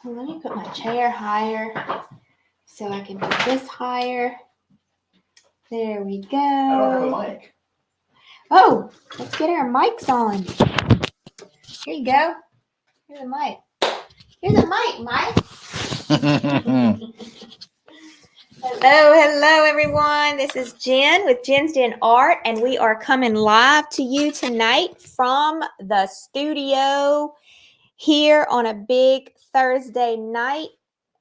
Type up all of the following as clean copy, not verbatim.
Let me put my chair higher so I can put this higher. There we go. I don't have a mic. Oh, let's get our mics on. Here you go. Here's a mic. Here's a mic, Mike. Hello, everyone. This is Jen with Jen's Den Art, and we are coming live to you tonight from the studio here on a big Thursday night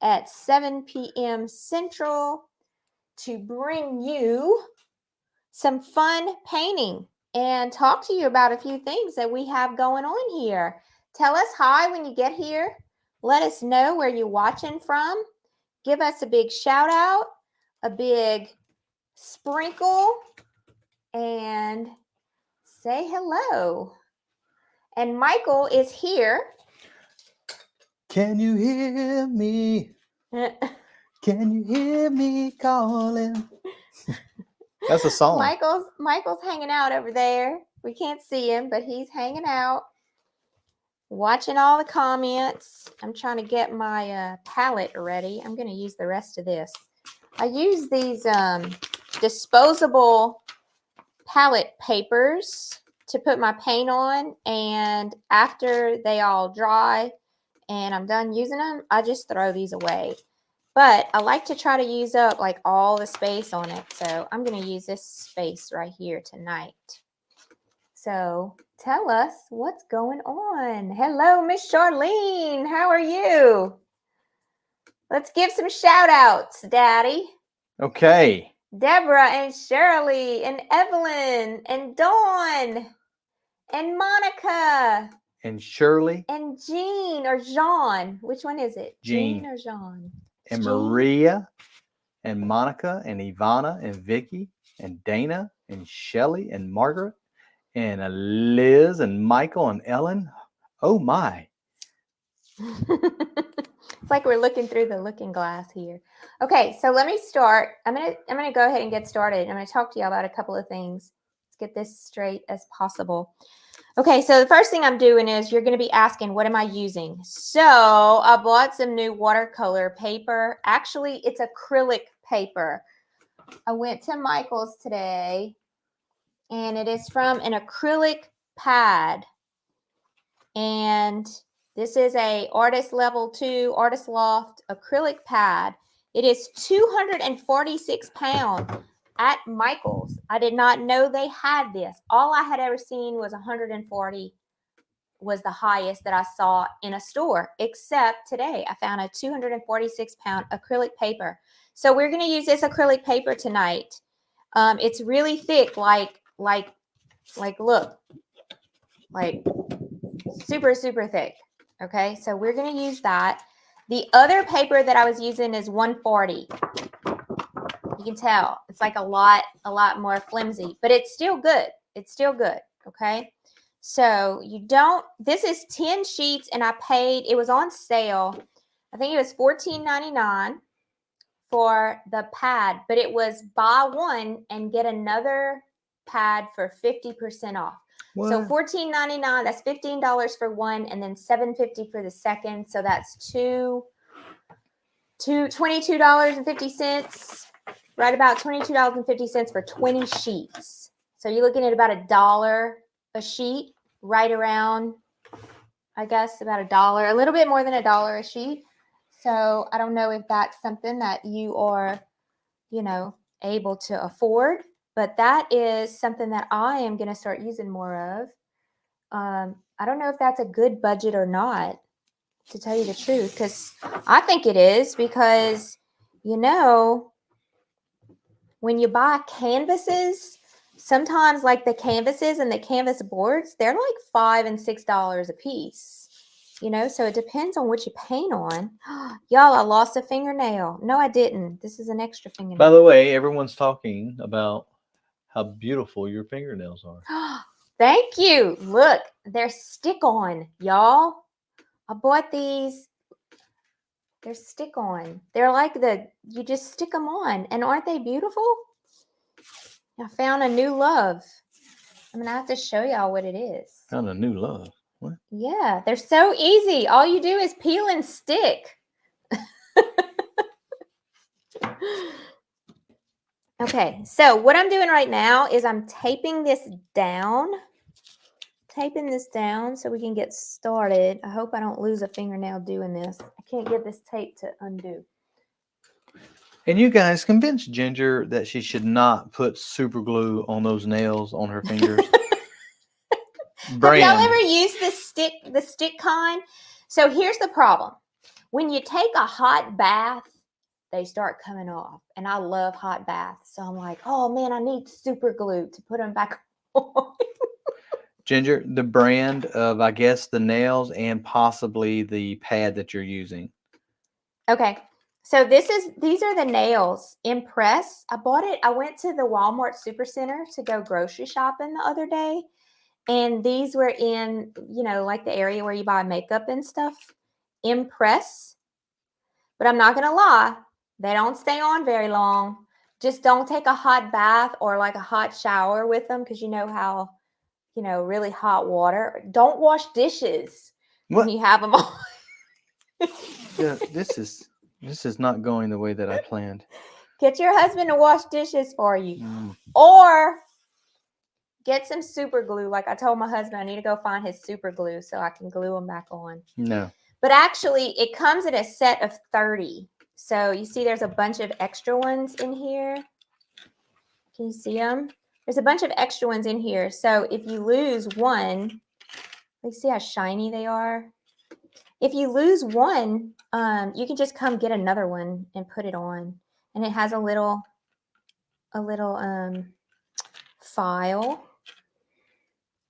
at 7 p.m. Central to bring you some fun painting and talk to you about a few things that we have going on here. Tell us hi when you get here. Let us know where you're watching from. Give us a big shout out, a big sprinkle, and say hello. And Michael is here. Can you hear me? Can you hear me calling? That's a song. Michael's hanging out over there. We can't see him, but he's hanging out, watching all the comments. I'm trying to get my palette ready. I'm going to use the rest of this. I use these disposable palette papers to put my paint on, and after they all dry and I'm done using them, I just throw these away. But I like to try to use up like all the space on it, so I'm going to use this space right here tonight. So tell us what's going on. Hello, Miss Charlene. How are you? Let's give some shout outs, Daddy. Okay. Deborah and Shirley and Evelyn and Dawn and Monica And Shirley. and Jean or Jean. Which one is it? Jean or Jean? And Jean? Maria and Monica and Ivana and Vicky and Dana and Shelly and Margaret and Liz and Michael and Ellen. Oh my. It's like we're looking through the looking glass here. Okay, so let me start. I'm gonna go ahead and get started. I'm gonna talk to you about a couple of things. Let's get this straight as possible. Okay, so the first thing I'm doing is you're gonna be asking, what am I using? So I bought some new watercolor paper. Actually, it's acrylic paper. I went to Michael's today, and it is from an acrylic pad. And this is a Artist Level 2 Artist Loft acrylic pad. It is 246 pounds at Michael's. I did not know they had this. All I had ever seen was 140 was the highest that I saw in a store, except today I found a 246 pound acrylic paper. So we're going to use this acrylic paper tonight. It's really thick, like look, like super, super thick. Okay, so we're going to use that. The other paper that I was using is 140. You can tell it's like a lot more flimsy, but it's still good. It's still good. Okay, so you don't, this is 10 sheets, and I paid, it was on sale. I think it was $14.99 for the pad, but it was buy one and get another pad for 50% off. What? So $14.99, that's $15 for one, and then $7.50 for the second. So that's $22.50, right about $22.50 for 20 sheets. So you're looking at about $1 a sheet, right around, I guess, about $1, a little bit more than $1 a sheet. So I don't know if that's something that you are, able to afford, but that is something that I am going to start using more of. I don't know if that's a good budget or not, to tell you the truth, because I think it is, because, when you buy canvases, sometimes like the canvases and the canvas boards, they're like $5 and $6 a piece. So it depends on what you paint on. Y'all, I lost a fingernail. No, I didn't. This is an extra fingernail. By the way, everyone's talking about how beautiful your fingernails are. Thank you. Look, they're stick-on, y'all. I bought these. They're stick-on. They're like you just stick them on. And aren't they beautiful? I found a new love. I'm going to have to show y'all what it is. Found a new love. What? Yeah, they're so easy. All you do is peel and stick. Okay, so what I'm doing right now is I'm taping this down. So we can get started. I hope I don't lose a fingernail doing this. I can't get this tape to undo. And you guys convince Ginger that she should not put super glue on those nails on her fingers. Have y'all Brand. ever used the stick kind? So here's the problem. When you take a hot bath, they start coming off. And I love hot baths. So I'm like, oh man, I need super glue to put them back on. Ginger, the brand of, I guess, the nails and possibly the pad that you're using. Okay. So these are the nails. Impress. I bought it. I went to the Walmart Supercenter to go grocery shopping the other day. And these were in, like the area where you buy makeup and stuff. Impress. But I'm not going to lie, they don't stay on very long. Just don't take a hot bath or like a hot shower with them because you know how, really hot water. Don't wash dishes when What? you have them on. Yeah, this is not going the way that I planned. Get your husband to wash dishes for you. Mm. Or get some super glue. Like I told my husband, I need to go find his super glue so I can glue them back on. No. But actually, it comes in a set of 30. So you see there's a bunch of extra ones in here. Can you see them? There's a bunch of extra ones in here. So if you lose one, you see how shiny they are? If you lose one, you can just come get another one and put it on. And it has a little file.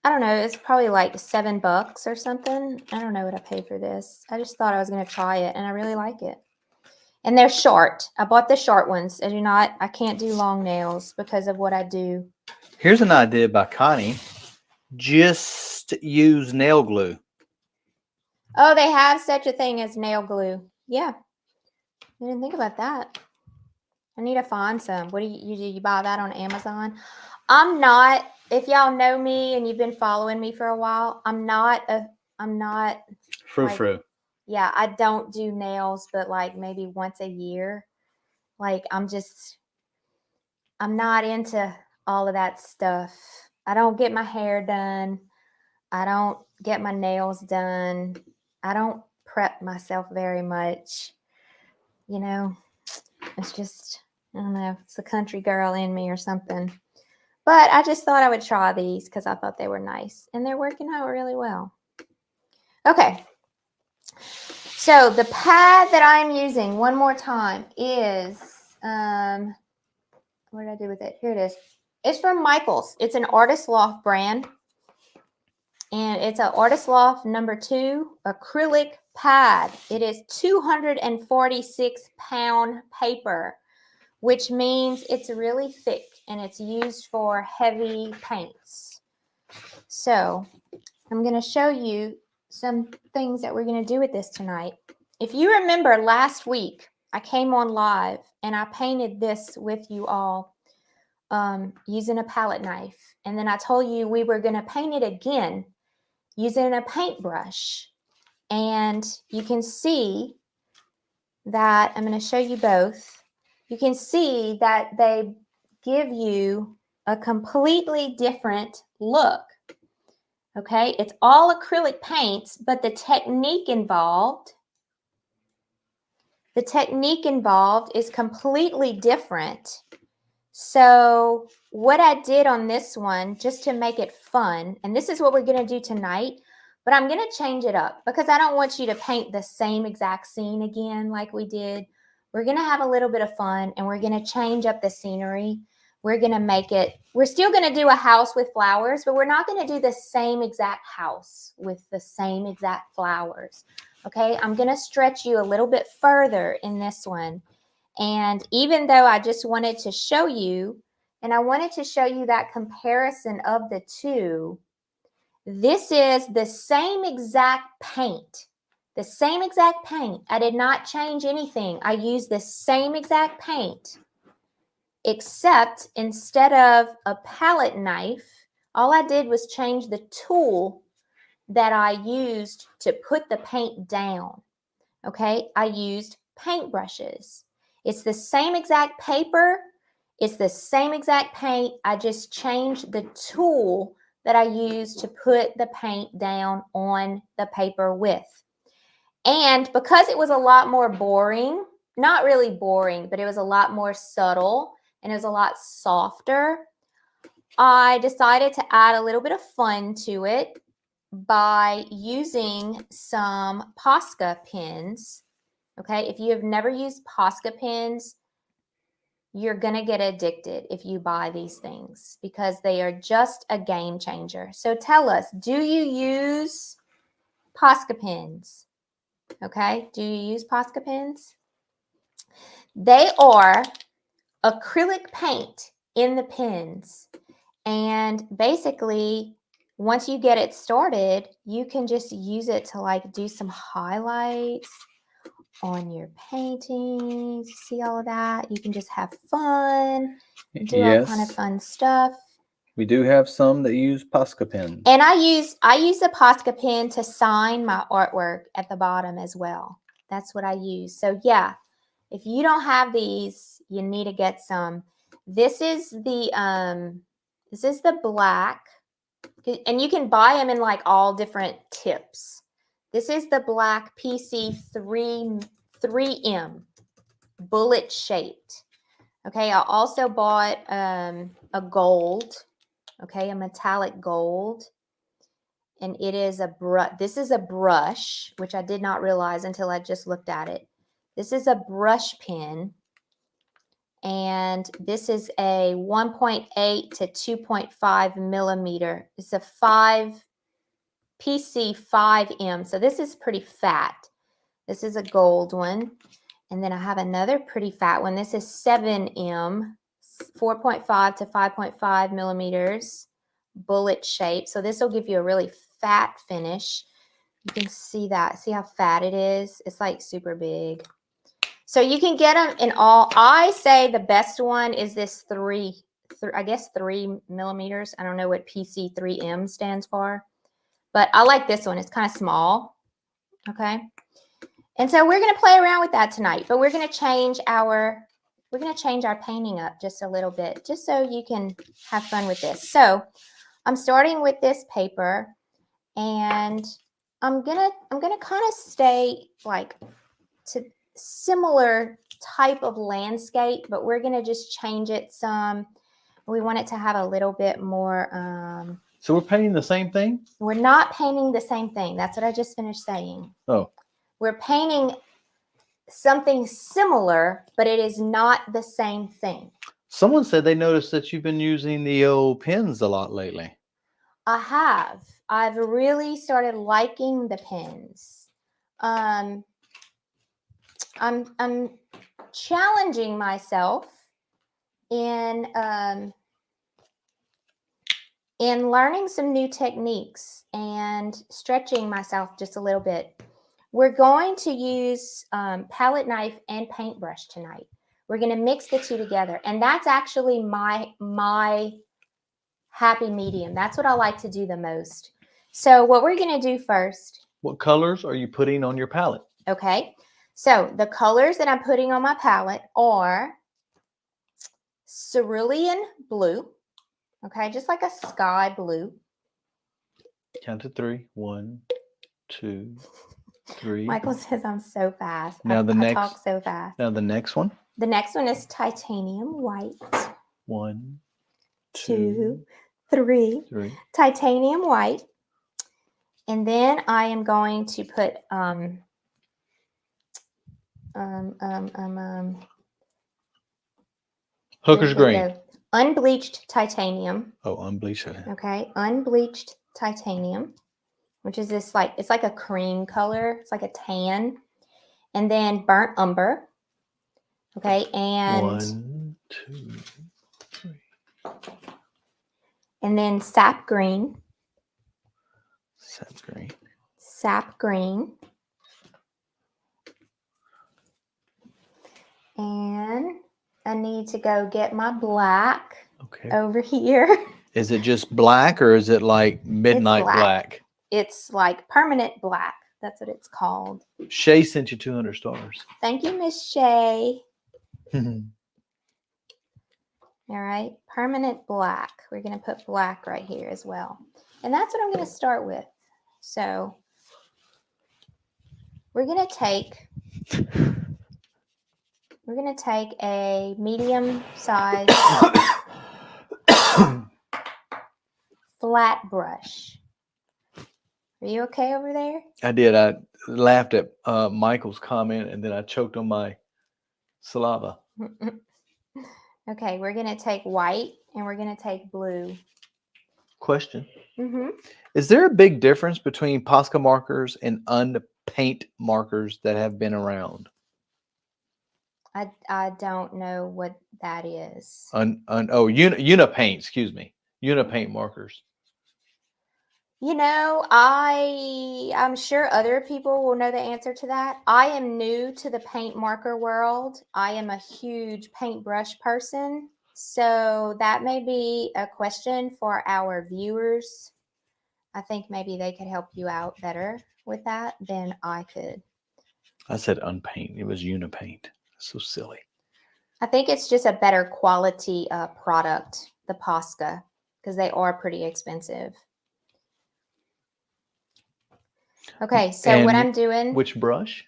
I don't know. It's probably like $7 or something. I don't know what I paid for this. I just thought I was going to try it, and I really like it. And they're short. I bought the short ones. I can't do long nails because of what I do. Here's an idea by Connie. Just use nail glue. Oh, they have such a thing as nail glue. Yeah. I didn't think about that. I need to find some. What do you buy that on Amazon? I'm not, if y'all know me and you've been following me for a while, I'm not Frou-frou. Yeah, I don't do nails, but like maybe once a year. Like I'm not into all of that stuff. I don't get my hair done. I don't get my nails done. I don't prep myself very much. It's just, I don't know, it's the country girl in me or something. But I just thought I would try these because I thought they were nice. And they're working out really well. Okay. So the pad that I'm using one more time is, what did I do with it? Here it is. It's from Michaels. It's an Artist Loft brand. And it's an Artist Loft #2 acrylic pad. It is 246-pound paper, which means it's really thick and it's used for heavy paints. So I'm going to show you some things that we're going to do with this tonight. If you remember last week, I came on live and I painted this with you all using a palette knife. And then I told you we were going to paint it again using a paintbrush. And you can see that, I'm going to show you both. You can see that they give you a completely different look. Okay, it's all acrylic paints, but the technique involved is completely different. So what I did on this one, just to make it fun, and this is what we're going to do tonight, but I'm going to change it up because I don't want you to paint the same exact scene again like we did. We're going to have a little bit of fun, and we're going to change up the scenery. We're going to make it, we're still going to do a house with flowers, but we're not going to do the same exact house with the same exact flowers. Okay, I'm going to stretch you a little bit further in this one. And even though I just wanted to show you, and I wanted to show you that comparison of the two, this is the same exact paint. The same exact paint. I did not change anything. I used the same exact paint, except instead of a palette knife, all I did was change the tool that I used to put the paint down. Okay, I used paintbrushes. It's the same exact paper. It's the same exact paint. I just changed the tool that I used to put the paint down on the paper with. And because it was a lot more boring, not really boring, but it was a lot more subtle and it was a lot softer, I decided to add a little bit of fun to it by using some Posca pens. Okay, if you have never used Posca pens, you're going to get addicted if you buy these things because they are just a game changer. So tell us, do you use Posca pens? Okay, do you use Posca pens? They are acrylic paint in the pens. And basically, once you get it started, you can just use it to like do some highlights on your paintings. You see all of that? You can just have fun, do all kind of fun stuff. We do have some that use Posca pens. And I use the Posca pen to sign my artwork at the bottom as well. That's what I use. So yeah, if you don't have these, you need to get some. This is the black, and you can buy them in like all different tips. This is the black PC 3M bullet shaped. Okay, I also bought a gold, okay, a metallic gold, and it is a brush. This is a brush, which I did not realize until I just looked at it. This is a brush pen, and this is a 1.8 to 2.5 millimeter. It's a PC 5M, so this is pretty fat. This is a gold one. And then I have another pretty fat one. This is 7M, 4.5 to 5.5 millimeters, bullet shape. So this will give you a really fat finish. You can see that. See how fat it is? It's like super big. So you can get them in all. I say the best one is this 3 millimeters. I don't know what PC 3M stands for, but I like this one. It's kind of small. Okay. And so we're going to play around with that tonight, but we're going to change our painting up just a little bit, just so you can have fun with this. So I'm starting with this paper, and I'm gonna kind of stay like to similar type of landscape, but we're gonna just change it some. We want it to have a little bit more. So we're painting the same thing? We're not painting the same thing. That's what I just finished saying. Oh. We're painting something similar, but it is not the same thing. Someone said they noticed that you've been using the old pens a lot lately. I have. I've really started liking the pens. I'm challenging myself in learning some new techniques and stretching myself just a little bit. We're going to use palette knife and paintbrush tonight. We're going to mix the two together, and that's actually my happy medium. That's what I like to do the most. So what we're going to do first. What colors are you putting on your palette? Okay, so the colors that I'm putting on my palette are cerulean blue. Okay, just like a sky blue. Count to 3. 1, 2, 3. Michael says I'm so fast. Now I talk so fast. Now the next one. The next one is titanium white. 1, 2, 3. Titanium white. And then I am going to put Hooker's green. Unbleached titanium. Oh, unbleached. Okay, unbleached titanium, which is this like, it's like a cream color. It's like a tan. And then burnt umber. Okay, and 1, 2, 3. And then sap green. Sap green. Sap green. And I need to go get my black over here. Is it just black, or is it like midnight black? it's like permanent black. That's what it's called. Shay sent you 200 stars. Thank you, Miss Shay. All right, permanent black. We're going to put black right here as well. And that's what I'm going to start with. So we're going to take a medium size flat brush. Are you okay over there? I did. I laughed at Michael's comment, and then I choked on my saliva. Okay, we're going to take white and we're going to take blue. Question. Mm-hmm. Is there a big difference between Posca markers and unpaint markers that have been around? I don't know what that is. Unipaint, excuse me. Unipaint markers. You know, I'm sure other people will know the answer to that. I am new to the paint marker world. I am a huge paintbrush person. So that may be a question for our viewers. I think maybe they could help you out better with that than I could. I said unpaint. It was Unipaint. So silly. I think it's just a better quality product, the Posca, because they are pretty expensive. Okay, so what I'm doing... Which brush?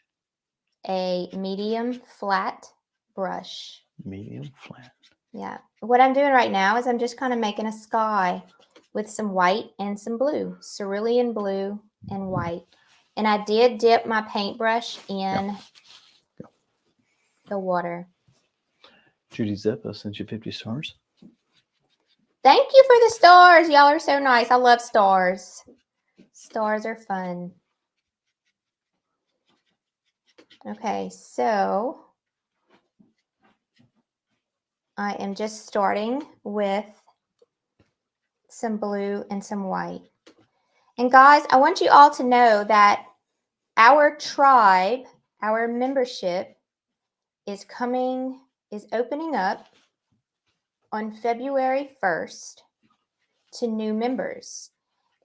A medium flat brush. Medium flat. Yeah. What I'm doing right now is I'm just kind of making a sky with some white and some blue. Cerulean blue and white. And I did dip my paintbrush in the water. Judy Zeppa sent you 50 stars. Thank you for the stars. Y'all are so nice. I love stars. Stars are fun. Okay, so I am just starting with some blue and some white. And guys, I want you all to know that our tribe, our membership is opening up on February 1st to new members.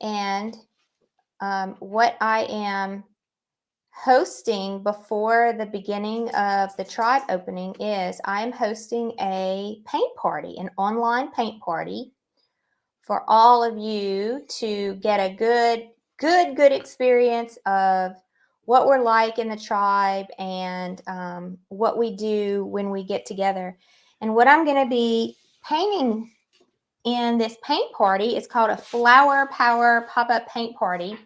And what I am hosting before the beginning of the tribe opening is I am hosting a paint party, an online paint party for all of you to get a good experience of what we're like in the tribe and what we do when we get together. And what I'm going to be painting in this paint party is called a Flower Power Pop-Up Paint Party.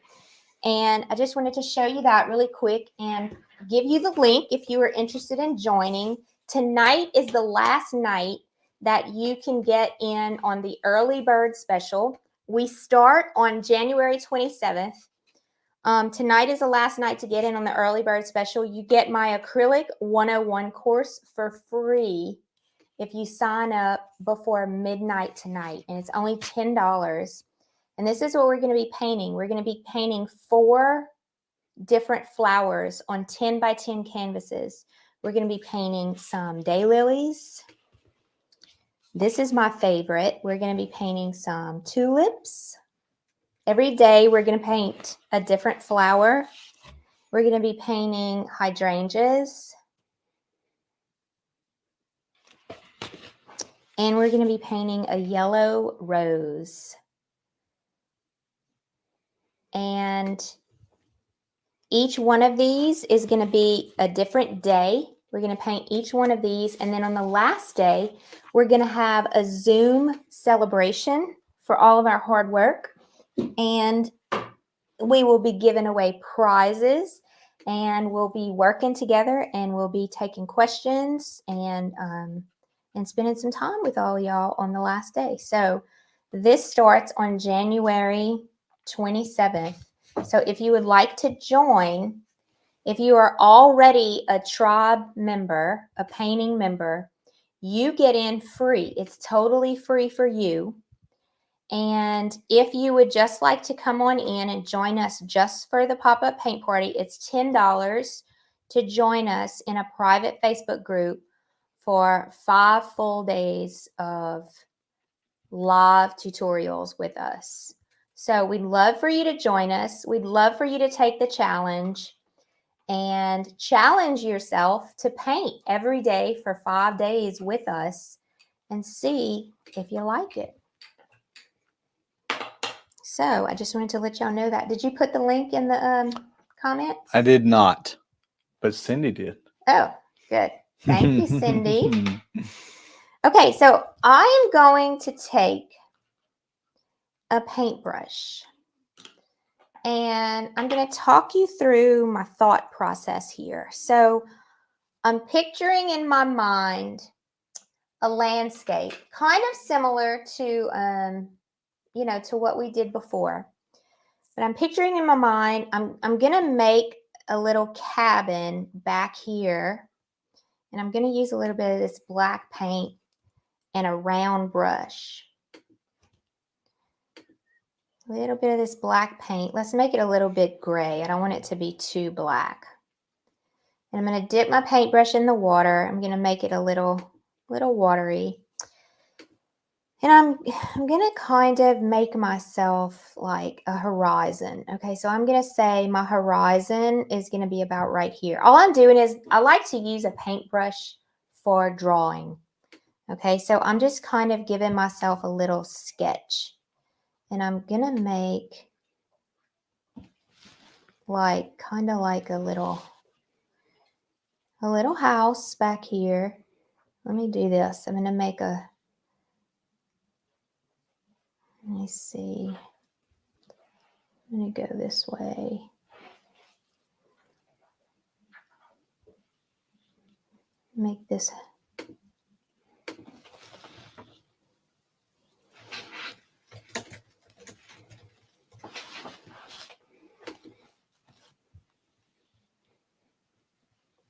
And I just wanted to show you that really quick and give you the link if you are interested in joining. Tonight is the last night that you can get in on the early bird special. We start on January 27th. Tonight is the last night to get in on the early bird special. You get my acrylic 101 course for free if you sign up before midnight tonight, and it's only $10. And this is what we're going to be painting. We're going to be painting 4 different flowers on 10 by 10 canvases. We're going to be painting some daylilies. This is my favorite. We're going to be painting some tulips. Every day we're going to paint a different flower. We're going to be painting hydrangeas. And we're going to be painting a yellow rose. And each one of these is going to be a different day. We're going to paint each one of these. And then on the last day, we're going to have a Zoom celebration for all of our hard work. And we will be giving away prizes. And we'll be working together. And we'll be taking questions and spending some time with all y'all on the last day. So this starts on January 27th. So if you would like to join, if you are already a tribe member, a painting member, you get in free. It's totally free for you. And if you would just like to come on in and join us just for the pop-up paint party, it's $10 to join us in a private Facebook group for 5 full days of live tutorials with us. So we'd love for you to join us. We'd love for you to take the challenge and challenge yourself to paint every day for 5 days with us and see if you like it. So I just wanted to let y'all know that. Did you put the link in the comments? I did not, but Cindy did. Oh, good. Thank you, Cindy. Okay, so I am going to take a paintbrush and I'm going to talk you through my thought process here. So I'm picturing in my mind a landscape kind of similar to, to what we did before. But I'm picturing in my mind, I'm going to make a little cabin back here. And I'm going to use a little bit of this black paint and a round brush. A little bit of this black paint. Let's make it a little bit gray. I don't want it to be too black. And I'm going to dip my paintbrush in the water. I'm going to make it a little watery. And I'm going to kind of make myself like a horizon. Okay, so I'm going to say my horizon is going to be about right here. All I'm doing is I like to use a paintbrush for drawing. Okay, so I'm just kind of giving myself a little sketch. And I'm going to make like kind of like a little house back here. Let me do this. I'm going to make a, let me see. I'm going to go this way. Make this.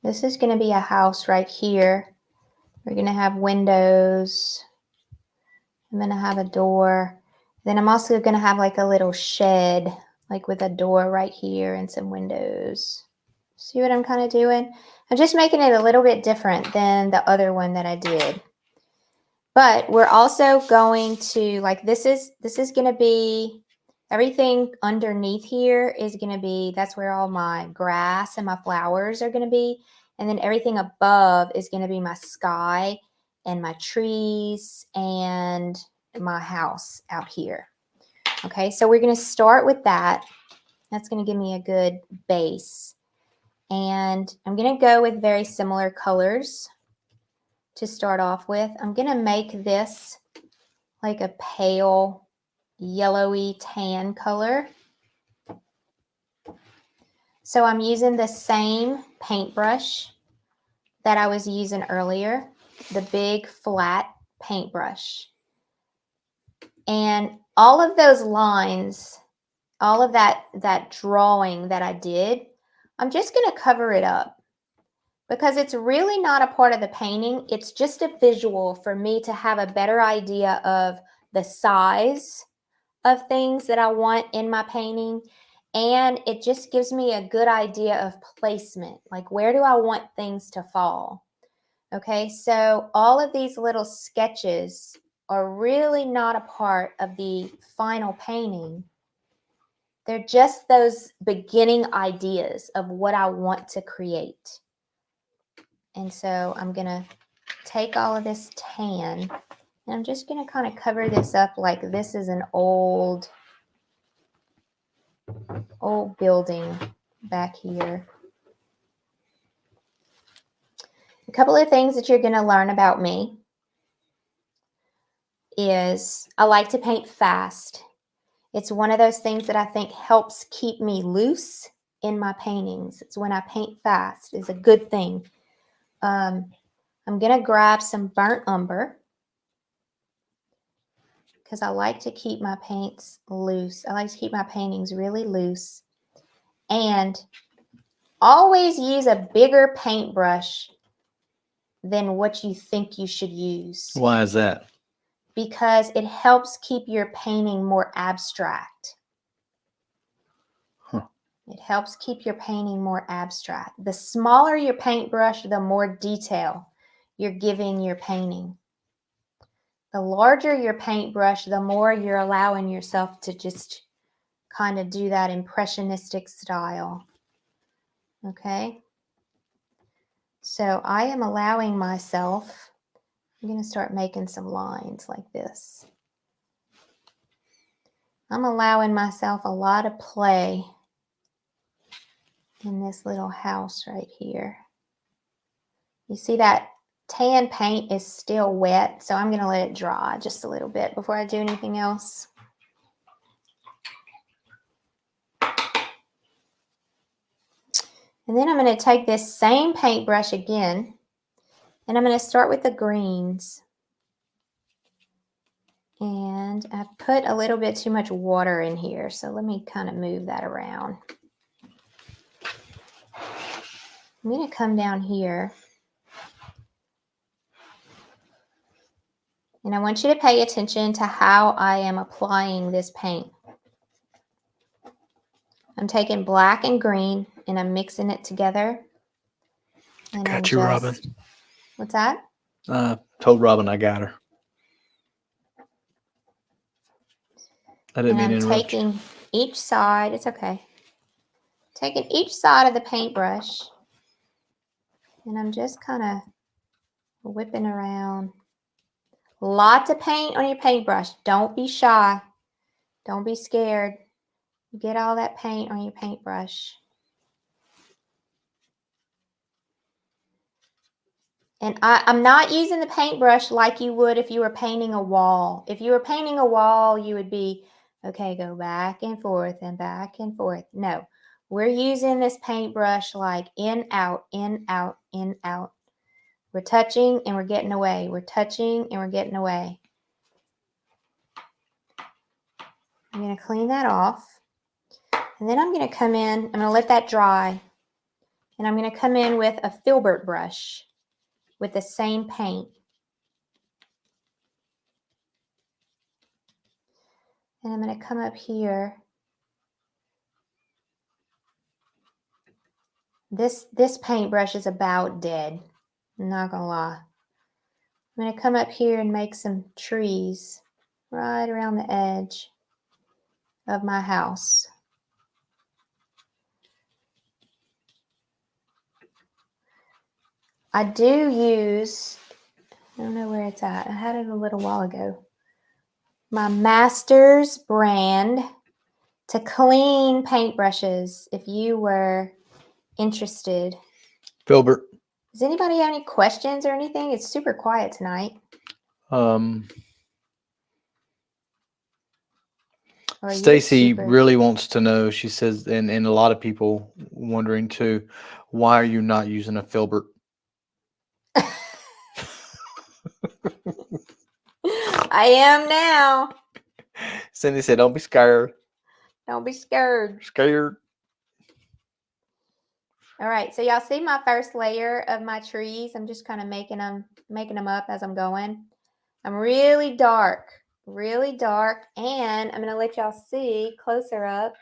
This is going to be a house right here. We're going to have windows. I'm going to have a door. Then I'm also going to have like a little shed, like with a door right here and some windows. See what I'm kind of doing? I'm just making it a little bit different than the other one that I did. But we're also going to, like, this is going to be, everything underneath here is going to be, that's where all my grass and my flowers are going to be. And then everything above is going to be my sky and my trees and my house out here. Okay, so we're going to start with that. That's going to give me a good base. And I'm going to go with very similar colors to start off with. I'm going to make this like a pale yellowy tan color. So I'm using the same paintbrush that I was using earlier, the big flat paintbrush. And all of those lines, all of that drawing that I did, I'm just going to cover it up because it's really not a part of the painting. It's just a visual for me to have a better idea of the size of things that I want in my painting. And it just gives me a good idea of placement. Like, where do I want things to fall? Okay, so all of these little sketches are really not a part of the final painting. They're just those beginning ideas of what I want to create. And so I'm going to take all of this tan and I'm just going to kind of cover this up like this is an old building back here. A couple of things that you're going to learn about me is I like to paint fast. It's one of those things that I think helps keep me loose in my paintings. It's when I paint fast is a good thing. I'm going to grab some burnt umber because I like to keep my paints loose. I like to keep my paintings really loose. And always use a bigger paintbrush than what you think you should use. Why is that? Because it helps keep your painting more abstract. Huh. It helps keep your painting more abstract. The smaller your paintbrush, the more detail you're giving your painting. The larger your paintbrush, the more you're allowing yourself to just kind of do that impressionistic style. Okay. So I am allowing myself, I'm going to start making some lines like this. I'm allowing myself a lot of play in this little house right here. You see that tan paint is still wet, so I'm going to let it dry just a little bit before I do anything else. And then I'm going to take this same paintbrush again, and I'm going to start with the greens. And I put a little bit too much water in here, so let me kind of move that around. I'm going to come down here. And I want you to pay attention to how I am applying this paint. I'm taking black and green and I'm mixing it together. And Got you, Robin. What's that? Told Robin I got her. I didn't mean to interrupt you. I'm taking each side, it's okay. Taking each side of the paintbrush and I'm just kind of whipping around. Lots of paint on your paintbrush. Don't be shy. Don't be scared. Get all that paint on your paintbrush. And I'm not using the paintbrush like you would if you were painting a wall. If you were painting a wall, you would be, okay, go back and forth and back and forth. No, we're using this paintbrush like in, out, in, out, in, out. We're touching and we're getting away. We're touching and we're getting away. I'm going to clean that off. And then I'm going to come in, I'm going to let that dry. And I'm going to come in with a filbert brush with the same paint. And I'm going to come up here. This paintbrush is about dead. I'm not going to lie. I'm going to come up here and make some trees right around the edge of my house. I do use, I don't know where it's at. I had it a little while ago. My Masters brand to clean paintbrushes if you were interested. Filbert. Does anybody have any questions or anything? It's super quiet tonight. Stacy really wants to know, she says, and a lot of people wondering too, why are you not using a filbert? I am now. Cindy said, don't be scared. Don't be scared. Scared. All right, so y'all see my first layer of my trees. I'm just kind of making them up as I'm going. I'm really dark, and I'm gonna let y'all see closer up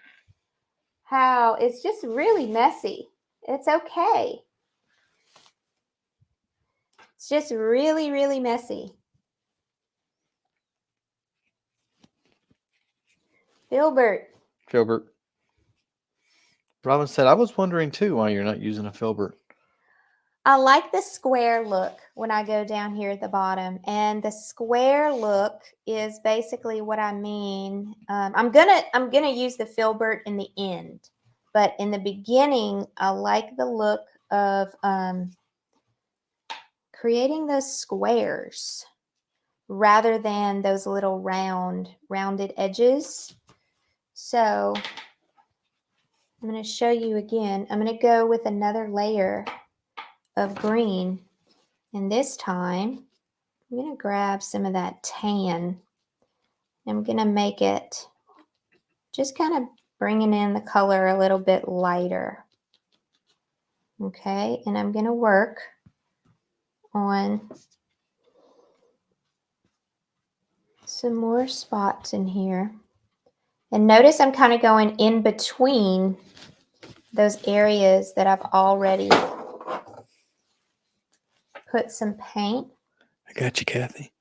how it's just really messy. It's okay. It's just really, really messy. Filbert. Robin said, I was wondering too why you're not using a filbert. I like the square look when I go down here at the bottom, and the square look is basically what I mean. I'm gonna use the filbert in the end, but in the beginning, I like the look of creating those squares rather than those little rounded edges. So I'm going to show you again. I'm going to go with another layer of green. And this time, I'm going to grab some of that tan. I'm going to make it just kind of bringing in the color a little bit lighter. Okay, and I'm going to work on some more spots in here. And notice I'm kind of going in between those areas that I've already put some paint. I got you, Kathy.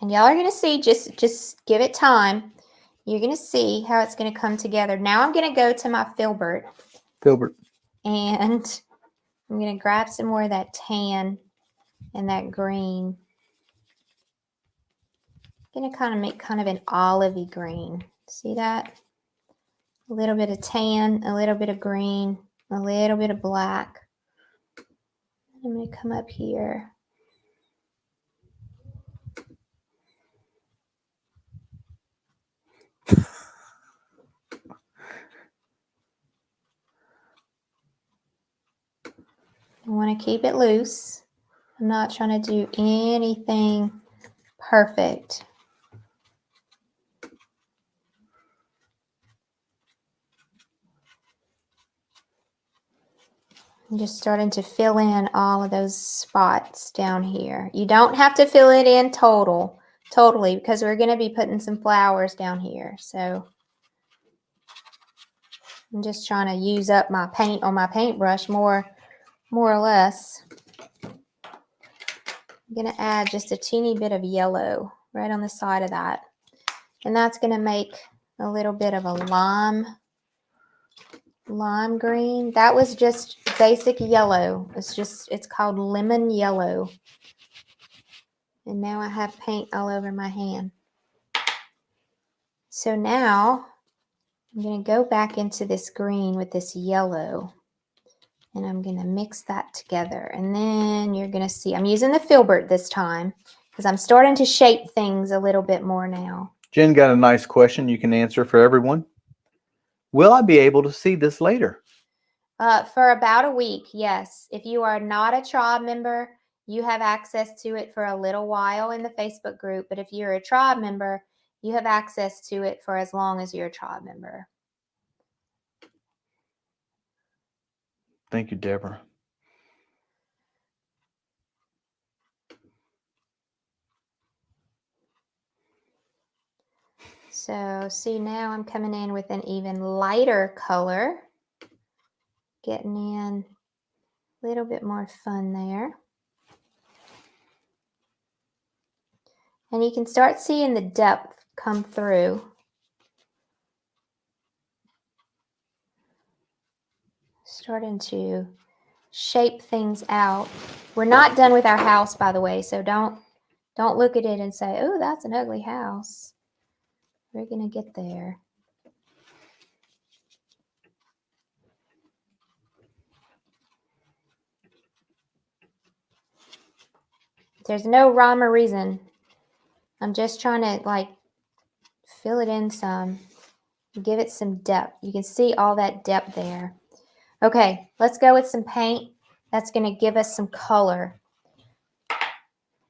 And y'all are going to see, just give it time. You're going to see how it's going to come together. Now I'm going to go to my filbert. Filbert. And I'm going to grab some more of that tan and that green. I'm going to kind of make kind of an olivey green. See that? A little bit of tan, a little bit of green, a little bit of black. I'm going to come up here. I want to keep it loose. I'm not trying to do anything perfect. I'm just starting to fill in all of those spots down here. You don't have to fill it in totally, because we're going to be putting some flowers down here. So I'm just trying to use up my paint on my paintbrush more or less. I'm going to add just a teeny bit of yellow right on the side of that. And that's going to make a little bit of a lime green. That was just basic yellow. It's called lemon yellow. And now I have paint all over my hand. So now I'm going to go back into this green with this yellow. And I'm going to mix that together. And then you're going to see, I'm using the filbert this time because I'm starting to shape things a little bit more now. Jen got a nice question you can answer for everyone. Will I be able to see this later? For about a week, yes. If you are not a tribe member, you have access to it for a little while in the Facebook group. But if you're a tribe member, you have access to it for as long as you're a tribe member. Thank you, Deborah. So see, now I'm coming in with an even lighter color. Getting in a little bit more fun there. And you can start seeing the depth come through. Starting to shape things out. We're not done with our house, by the way, so don't look at it and say, oh, that's an ugly house. We're going to get there. There's no rhyme or reason. I'm just trying to like fill it in some, give it some depth. You can see all that depth there. Okay, let's go with some paint. That's going to give us some color.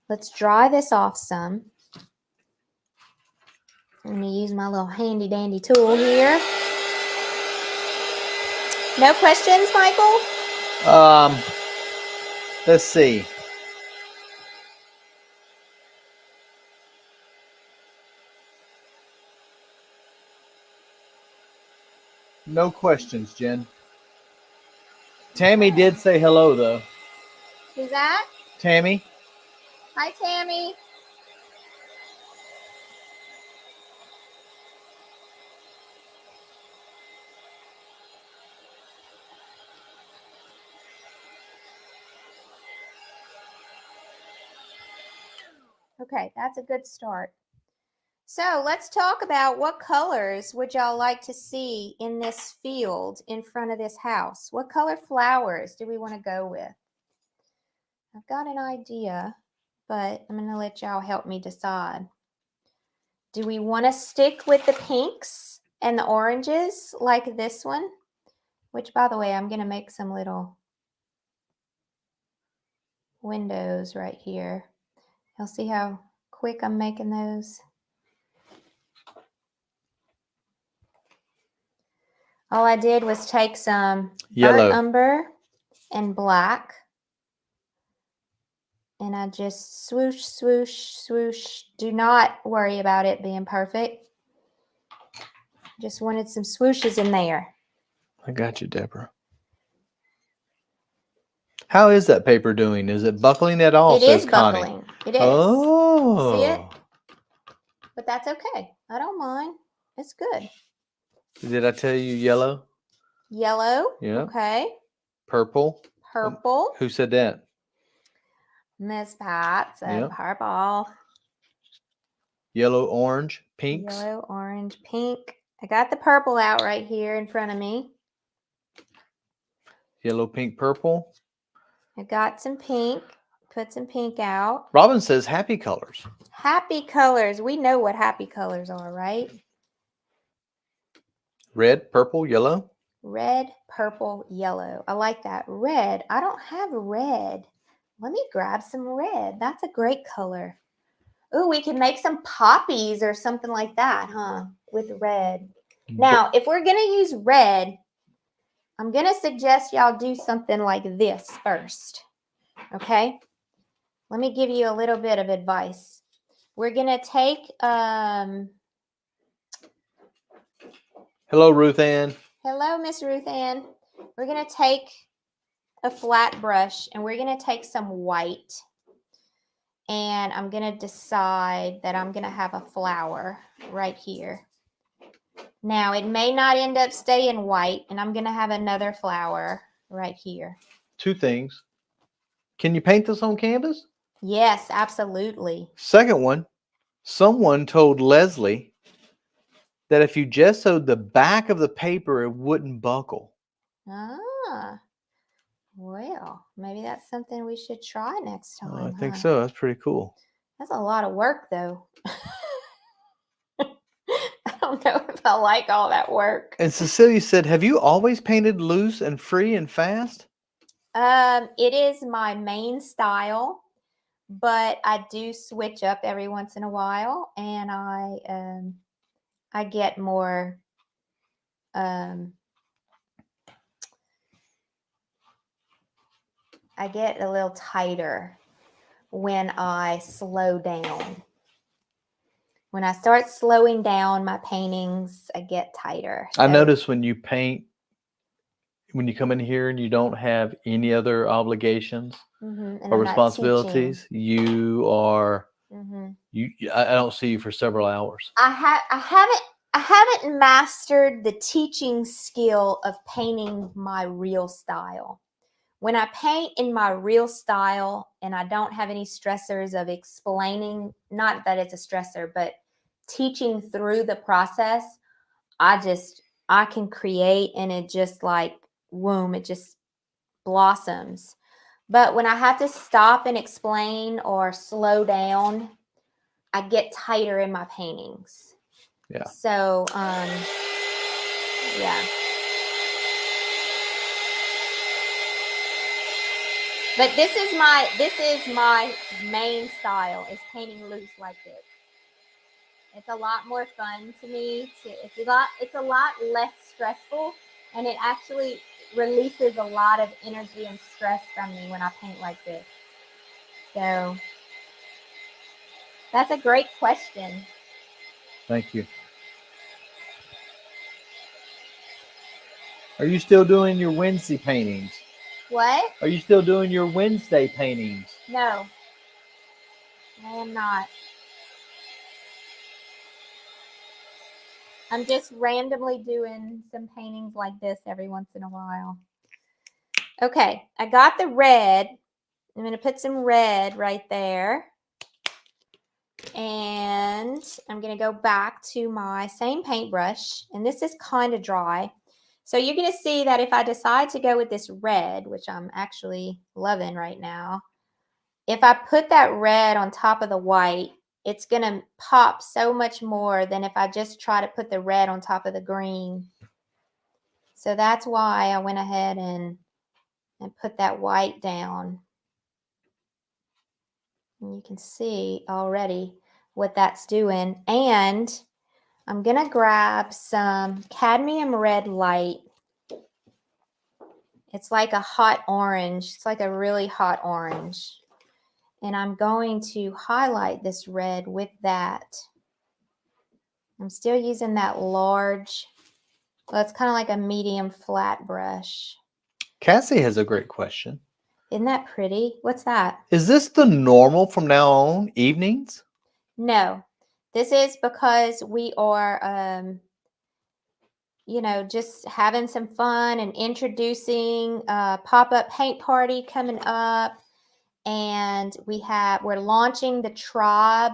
Let's dry this off some. I'm going to use my little handy dandy tool here. No questions, Michael? Let's see. No questions, Jen. Tammy did say hello, though. Who's that? Tammy? Hi, Tammy. Okay, that's a good start. So let's talk about what colors would y'all like to see in this field in front of this house? What color flowers do we want to go with? I've got an idea, but I'm going to let y'all help me decide. Do we want to stick with the pinks and the oranges like this one? Which, by the way, I'm going to make some little windows right here. You'll see how quick I'm making those. All I did was take some Yellow. burnt umber and black. And I just swoosh, swoosh, swoosh. Do not worry about it being perfect. Just wanted some swooshes in there. I got you, Deborah. How is that paper doing? Is it buckling at all? It is buckling. It is. Oh. See it? but that's okay. I don't mind. It's good. Did I tell you yellow? Yellow. Yeah. Okay. Purple. Purple. Who said that? Miss Pat said Yeah. purple. Yellow, orange, pinks. Yellow, orange, pink. I got the purple out right here in front of me. Yellow, pink, purple. I got some pink. Put some pink out. Robin says happy colors. Happy colors. We know what happy colors are, right? Red, purple, yellow. Red, purple, yellow. I like that. Red. I don't have red. Let me grab some red. That's a great color. Ooh, we can make some poppies or something like that, huh? With red. Now, if we're going to use red, I'm going to suggest y'all do something like this first. Okay? Let me give you a little bit of advice. We're going to take... Hello, Ruth Ann. Hello, Miss Ruth Ann. We're going to take a flat brush and we're going to take some white. And I'm going to decide that I'm going to have a flower right here. Now, it may not end up staying white, and I'm going to have another flower right here. Two things. Can you paint this on canvas? Yes, absolutely. Second one, someone told Leslie that if you gessoed the back of the paper, it wouldn't buckle. Ah, well, maybe that's something we should try next time. I think so. That's pretty cool. That's a lot of work, though. I don't know if I like all that work. And Cecilia said, have you always painted loose and free and fast? It is my main style, but I do switch up every once in a while, and I get more I get a little tighter when I slow down. When I start slowing down my paintings, I get tighter. I notice when you paint, when you come in here and you don't have any other obligations or responsibilities, you are, I don't see you for several hours. I haven't mastered the teaching skill of painting my real style. When I paint in my real style and I don't have any stressors of explaining, not that it's a stressor, but teaching through the process, I can create, and it just like, womb, it just blossoms. But when I have to stop and explain or slow down, I get tighter in my paintings. Yeah. So, yeah. But this is my main style, is painting loose like this. It's a lot more fun to me. It's a lot less stressful, and it actually releases a lot of energy and stress from me when I paint like this. So that's a great question. Thank you. Are you still doing your Wednesday paintings? What? Are you still doing your Wednesday paintings? No, I am not. I'm just randomly doing some paintings like this every once in a while. Okay, I got the red. I'm going to put some red right there. And I'm going to go back to my same paintbrush. And this is kind of dry. So you're going to see that if I decide to go with this red, which I'm actually loving right now, if I put that red on top of the white, it's going to pop so much more than if I just try to put the red on top of the green. So that's why I went ahead and put that white down. And you can see already what that's doing. And I'm going to grab some cadmium red light. It's like a hot orange. It's like a really hot orange. And I'm going to highlight this red with that. I'm still using that large, well, it's kind of like a medium flat brush. Cassie has a great question. Isn't that pretty? What's that? Is this the normal from now on, evenings? No. This is because we are, just having some fun and introducing a pop-up paint party coming up. And we're launching the tribe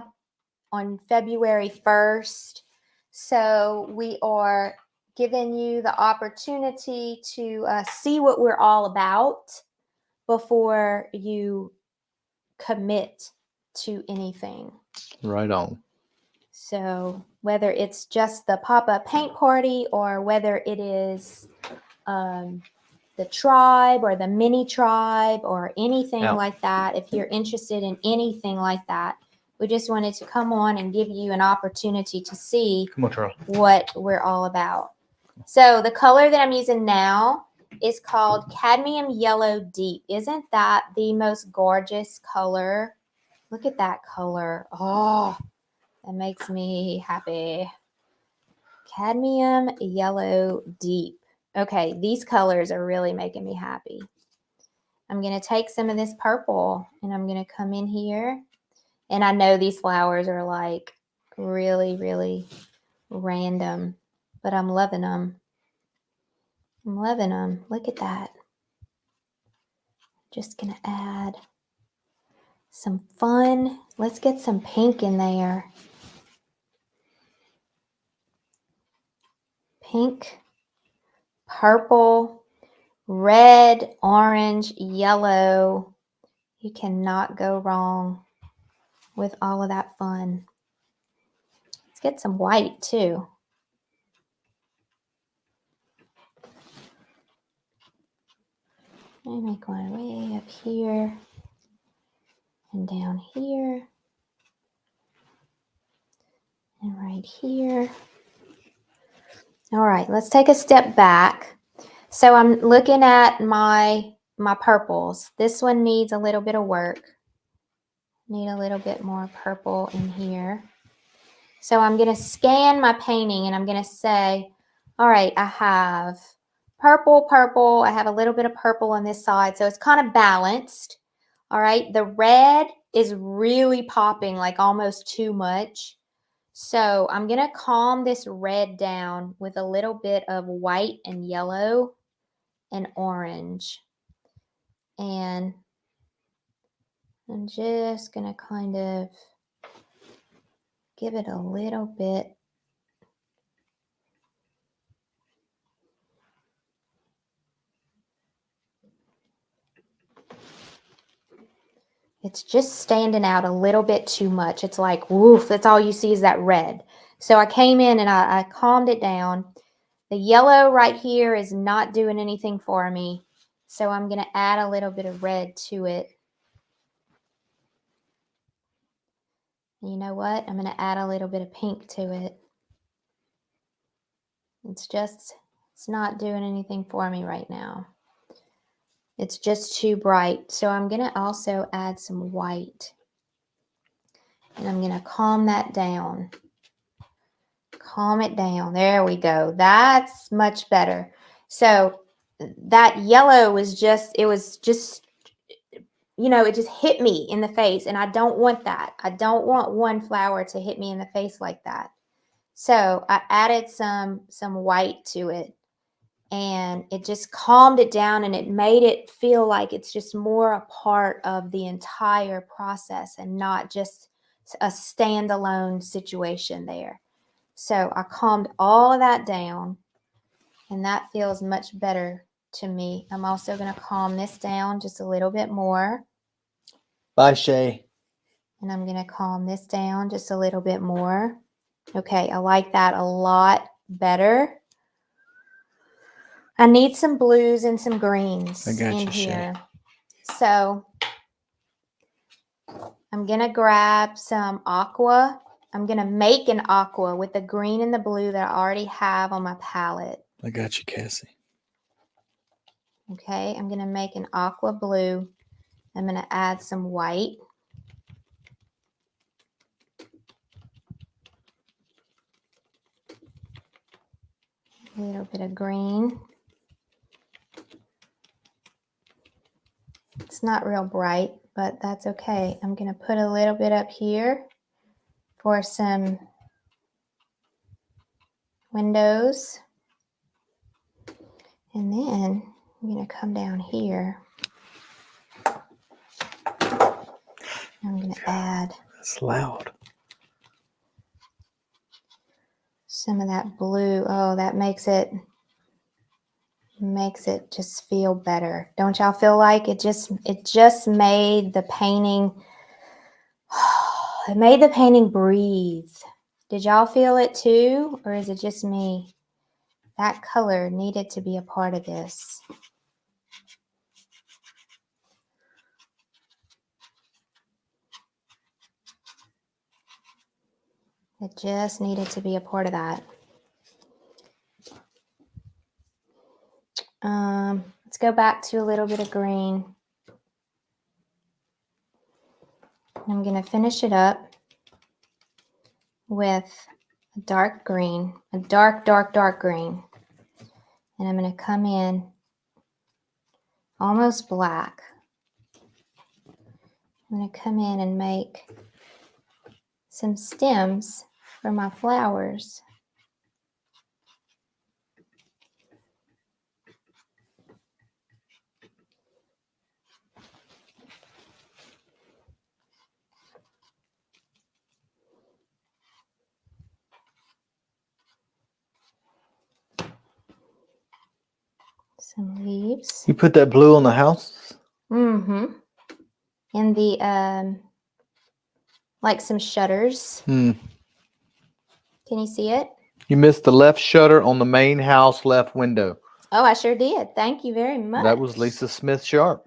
on February 1st. So we are giving you the opportunity to see what we're all about before you commit to anything. Right on. So whether it's just the pop-up paint party or whether it is the tribe or the mini tribe or anything like that, if you're interested in anything like that, we just wanted to come on and give you an opportunity to see what we're all about. So the color that I'm using now is called Cadmium Yellow Deep. Isn't that the most gorgeous color? Look at that color. Oh, that makes me happy. Cadmium Yellow Deep. Okay, these colors are really making me happy. I'm going to take some of this purple and I'm going to come in here. And I know these flowers are like really, really random, but I'm loving them. I'm loving them. Look at that. Just going to add some fun. Let's get some pink in there. Pink, purple, red, orange, yellow. You cannot go wrong with all of that fun. Let's get some white too. I make one way up here and down here and right here. All right, let's take a step back. So I'm looking at my purples. This one needs a little bit of work. Need a little bit more purple in here. So I'm going to scan my painting and I'm going to say, all right, I have purple, purple. I have a little bit of purple on this side. So it's kind of balanced. All right. The red is really popping, like almost too much. So I'm going to calm this red down with a little bit of white and yellow and orange. And I'm just going to kind of give it a little bit. It's just standing out a little bit too much. It's like, woof, that's all you see is that red. So I came in and I calmed it down. The yellow right here is not doing anything for me. So I'm going to add a little bit of red to it. And you know what? I'm going to add a little bit of pink to it. It's not doing anything for me right now. It's just too bright. So I'm going to also add some white. And I'm going to calm that down. Calm it down. There we go. That's much better. So that yellow was just, it just hit me in the face. And I don't want that. I don't want one flower to hit me in the face like that. So I added some white to it. And it just calmed it down and it made it feel like it's just more a part of the entire process and not just a standalone situation there. So I calmed all of that down and that feels much better to me. I'm also going to calm this down just a little bit more. Bye, Shay. And I'm going to calm this down just a little bit more. Okay, I like that a lot better. I need some blues and some greens in here. So I'm going to grab some aqua. I'm going to make an aqua with the green and the blue that I already have on my palette. I got you, Cassie. Okay, I'm going to make an aqua blue. I'm going to add some white. A little bit of green. It's not real bright, but that's okay. I'm going to put a little bit up here for some windows. And then I'm going to come down here. I'm going to add. It's loud. Some of that blue. Oh, that makes it just feel better. Don't y'all feel like it just made the painting, it made the painting breathe. Did y'all feel it too? Or is it just me? That color needed to be a part of this. It just needed to be a part of that. Let's go back to a little bit of green. I'm going to finish it up with a dark green, a dark green. And I'm going to come in almost black. I'm going to come in and make some stems for my flowers. Some leaves. You put that blue on the house? Mm-hmm. And the, like some shutters. Hmm. Can you see it? You missed the left shutter on the main house left window. Oh, I sure did. Thank you very much. That was Lisa Smith Sharp.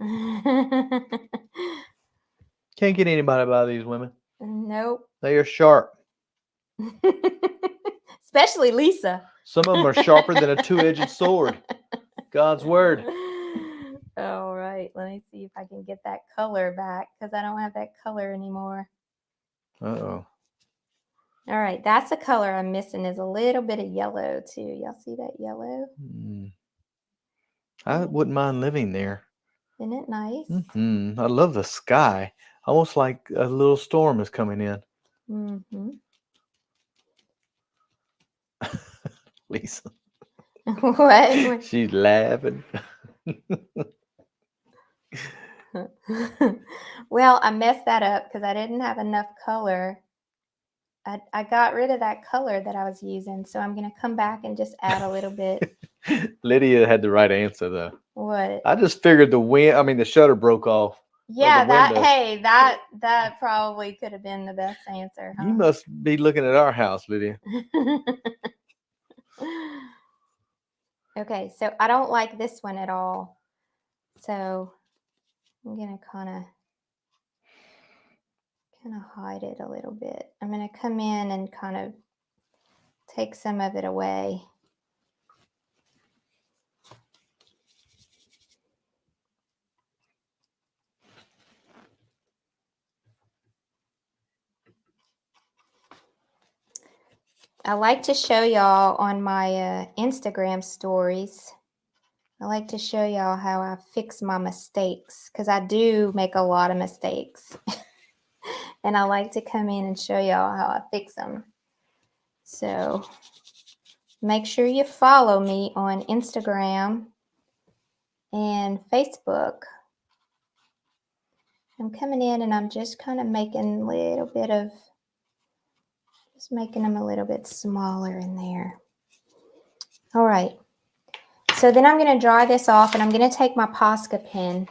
Can't get anybody by these women. Nope. They are sharp. Especially Lisa. Some of them are sharper than a two-edged sword. God's word. All right. Let me see if I can get that color back because I don't have that color anymore. Uh-oh. All right. That's a color I'm missing is a little bit of yellow too. Y'all see that yellow? I wouldn't mind living there. Isn't it nice? Mm-hmm. I love the sky. Almost like a little storm is coming in. Mm-hmm. Lisa. What? She's laughing. Well, I messed that up because I didn't have enough color. I got rid of that color that I was using, so I'm going to come back and just add a little bit. Lydia had the right answer, though. What? I just figured the shutter broke off. Yeah, that probably could have been the best answer. Huh? You must be looking at our house, Lydia. Okay, so I don't like this one at all. So I'm going to kind of hide it a little bit. I'm going to come in and kind of take some of it away. I like to show y'all on my Instagram stories. I like to show y'all how I fix my mistakes because I do make a lot of mistakes. And I like to come in and show y'all how I fix them. So make sure you follow me on Instagram and Facebook. I'm coming in and I'm just kind of making a little bit of, just making them a little bit smaller in there. All right. So then I'm going to dry this off and I'm going to take my Posca pen.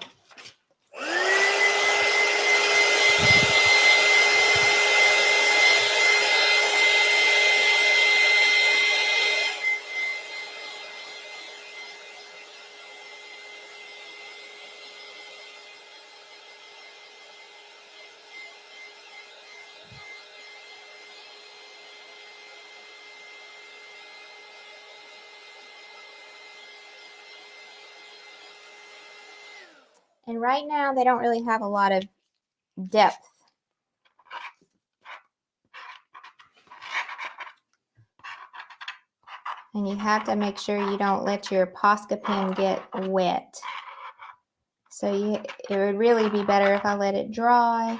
And right now they don't really have a lot of depth. And you have to make sure you don't let your Posca pen get wet. So it would really be better if I let it dry.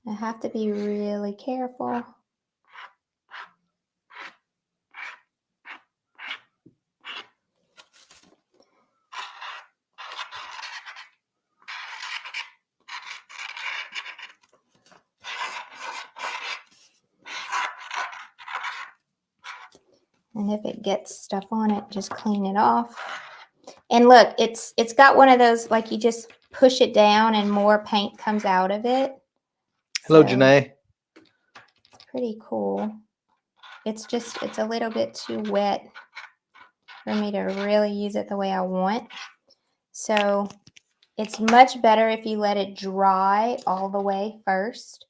I have to be really careful. And if it gets stuff on it, just clean it off. And look, it's got one of those, like you just push it down and more paint comes out of it. Hello, So, Janae. it's pretty cool. It's a little bit too wet for me to really use it the way I want. So it's much better if you let it dry all the way first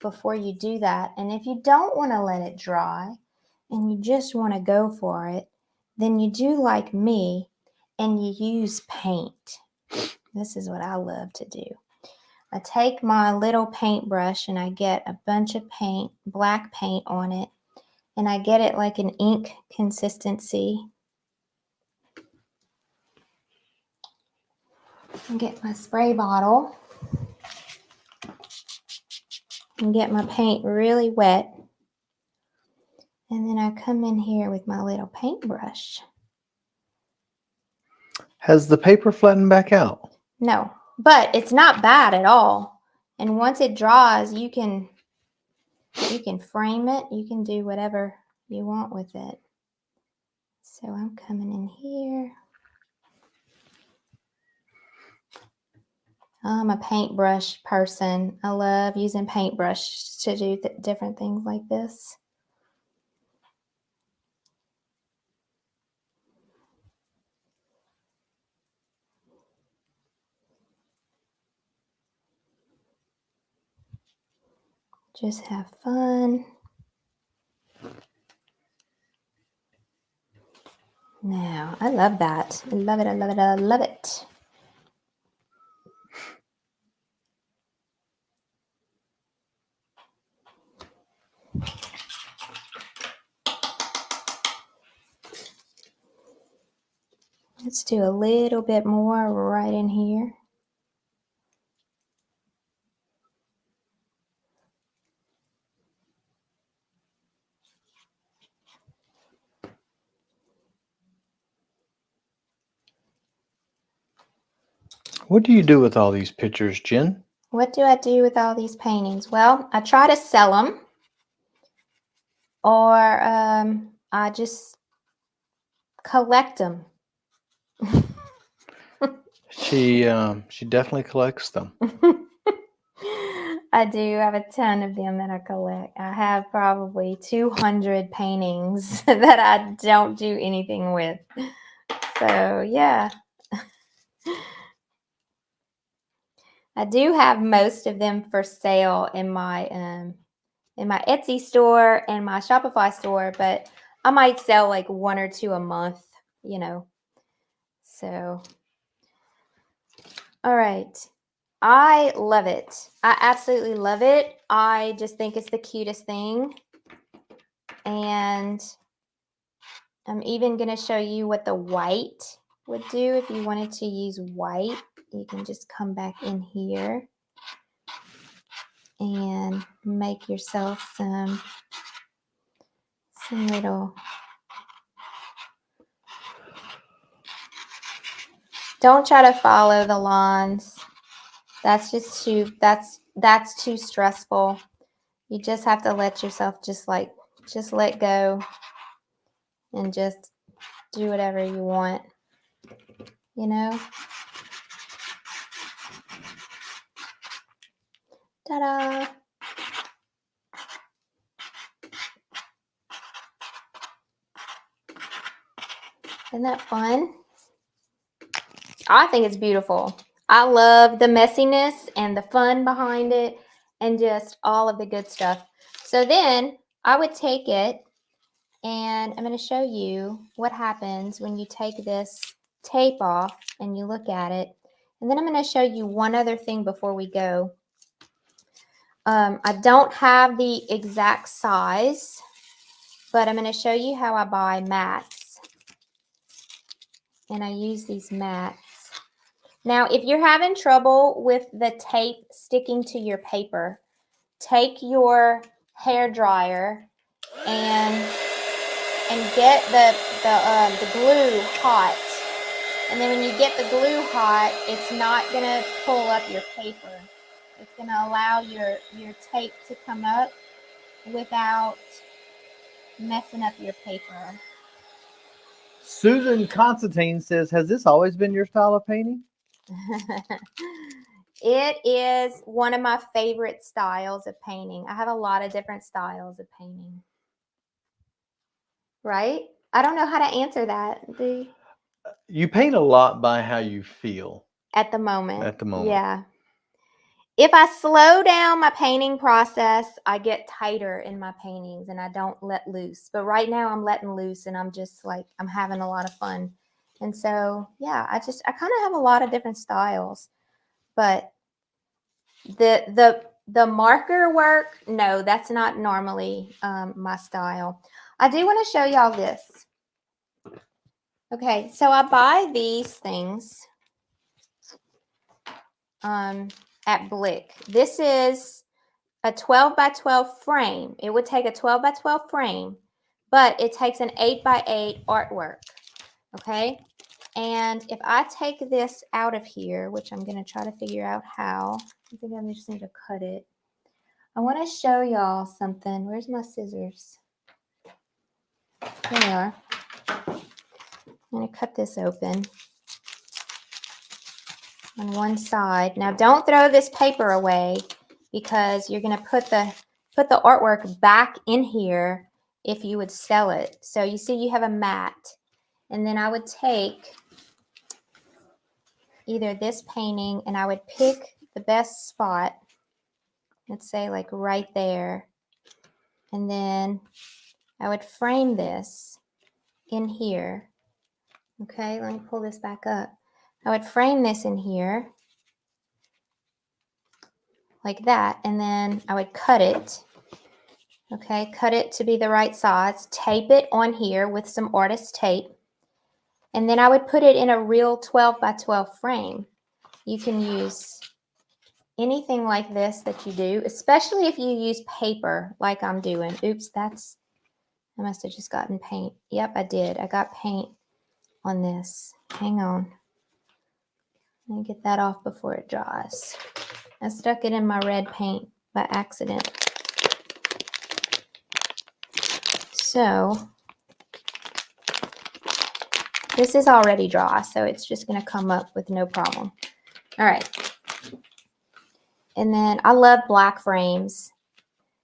before you do that. And if you don't want to let it dry and you just want to go for it, then you do like me and you use paint. This is what I love to do. I take my little paintbrush and I get a bunch of paint, black paint on it, and I get it like an ink consistency. And get my spray bottle and get my paint really wet. And then I come in here with my little paintbrush. Has the paper flattened back out? No, but it's not bad at all. And once it dries, you can frame it. You can do whatever you want with it. So I'm coming in here. I'm a paintbrush person. I love using paintbrush to do different things like this. Just have fun. Now, I love that. I love it, I love it, I love it. Let's do a little bit more right in here. What do you do with all these pictures, Jen? What do I do with all these paintings? Well, I try to sell them, or I just collect them. She definitely collects them. I do have a ton of them that I collect. I have probably 200 paintings that I don't do anything with. So yeah. I do have most of them for sale in my Etsy store and my Shopify store, but I might sell like 1 or 2 a month, you know. So, all right. I love it. I absolutely love it. I just think it's the cutest thing. And I'm even going to show you what the white would do if you wanted to use white. You can just come back in here and make yourself some little. Don't try to follow the lines. That's just that's too stressful. You just have to let yourself just let go and just do whatever you want, you know? Ta-da! Isn't that fun? I think it's beautiful. I love the messiness and the fun behind it and just all of the good stuff. So then I would take it and I'm going to show you what happens when you take this tape off and you look at it. And then I'm going to show you one other thing before we go. I don't have the exact size, but I'm going to show you how I buy mats. And I use these mats. Now, if you're having trouble with the tape sticking to your paper, take your hair dryer and get the glue hot. And then when you get the glue hot, it's not gonna pull up your paper. It's gonna allow your tape to come up without messing up your paper. Susan Constantine says, has this always been your style of painting? It is one of my favorite styles of painting. I have a lot of different styles of painting. Right? I don't know how to answer that. You paint a lot by how you feel. At the moment. At the moment. Yeah. If I slow down my painting process, I get tighter in my paintings and I don't let loose. But right now I'm letting loose and I'm just like, I'm having a lot of fun. And so, yeah, I kind of have a lot of different styles. But the marker work, no, that's not normally my style. I do want to show y'all this. Okay, so I buy these things at Blick. This is a 12 by 12 frame. It would take a 12 by 12 frame, but it takes an 8 by 8 artwork. Okay, and if I take this out of here, which I'm going to try to figure out how, I think I just need to cut it. I want to show y'all something. Where's my scissors? Here they are. I'm going to cut this open on one side. Now don't throw this paper away because you're going to put the artwork back in here if you would sell it. So you see you have a mat, and then I would take either this painting and I would pick the best spot, let's say like right there, and then I would frame this in here. Okay, let me pull this back up. I would frame this in here like that, and then I would cut it. Okay, cut it to be the right size, tape it on here with some artist tape, and then I would put it in a real 12 by 12 frame. You can use anything like this that you do, especially if you use paper like I'm doing. Oops, I must have just gotten paint. Yep, I did. I got paint on this. Hang on. Let me get that off before it dries. I stuck it in my red paint by accident. So this is already dry, so it's just going to come up with no problem. All right. And then I love black frames.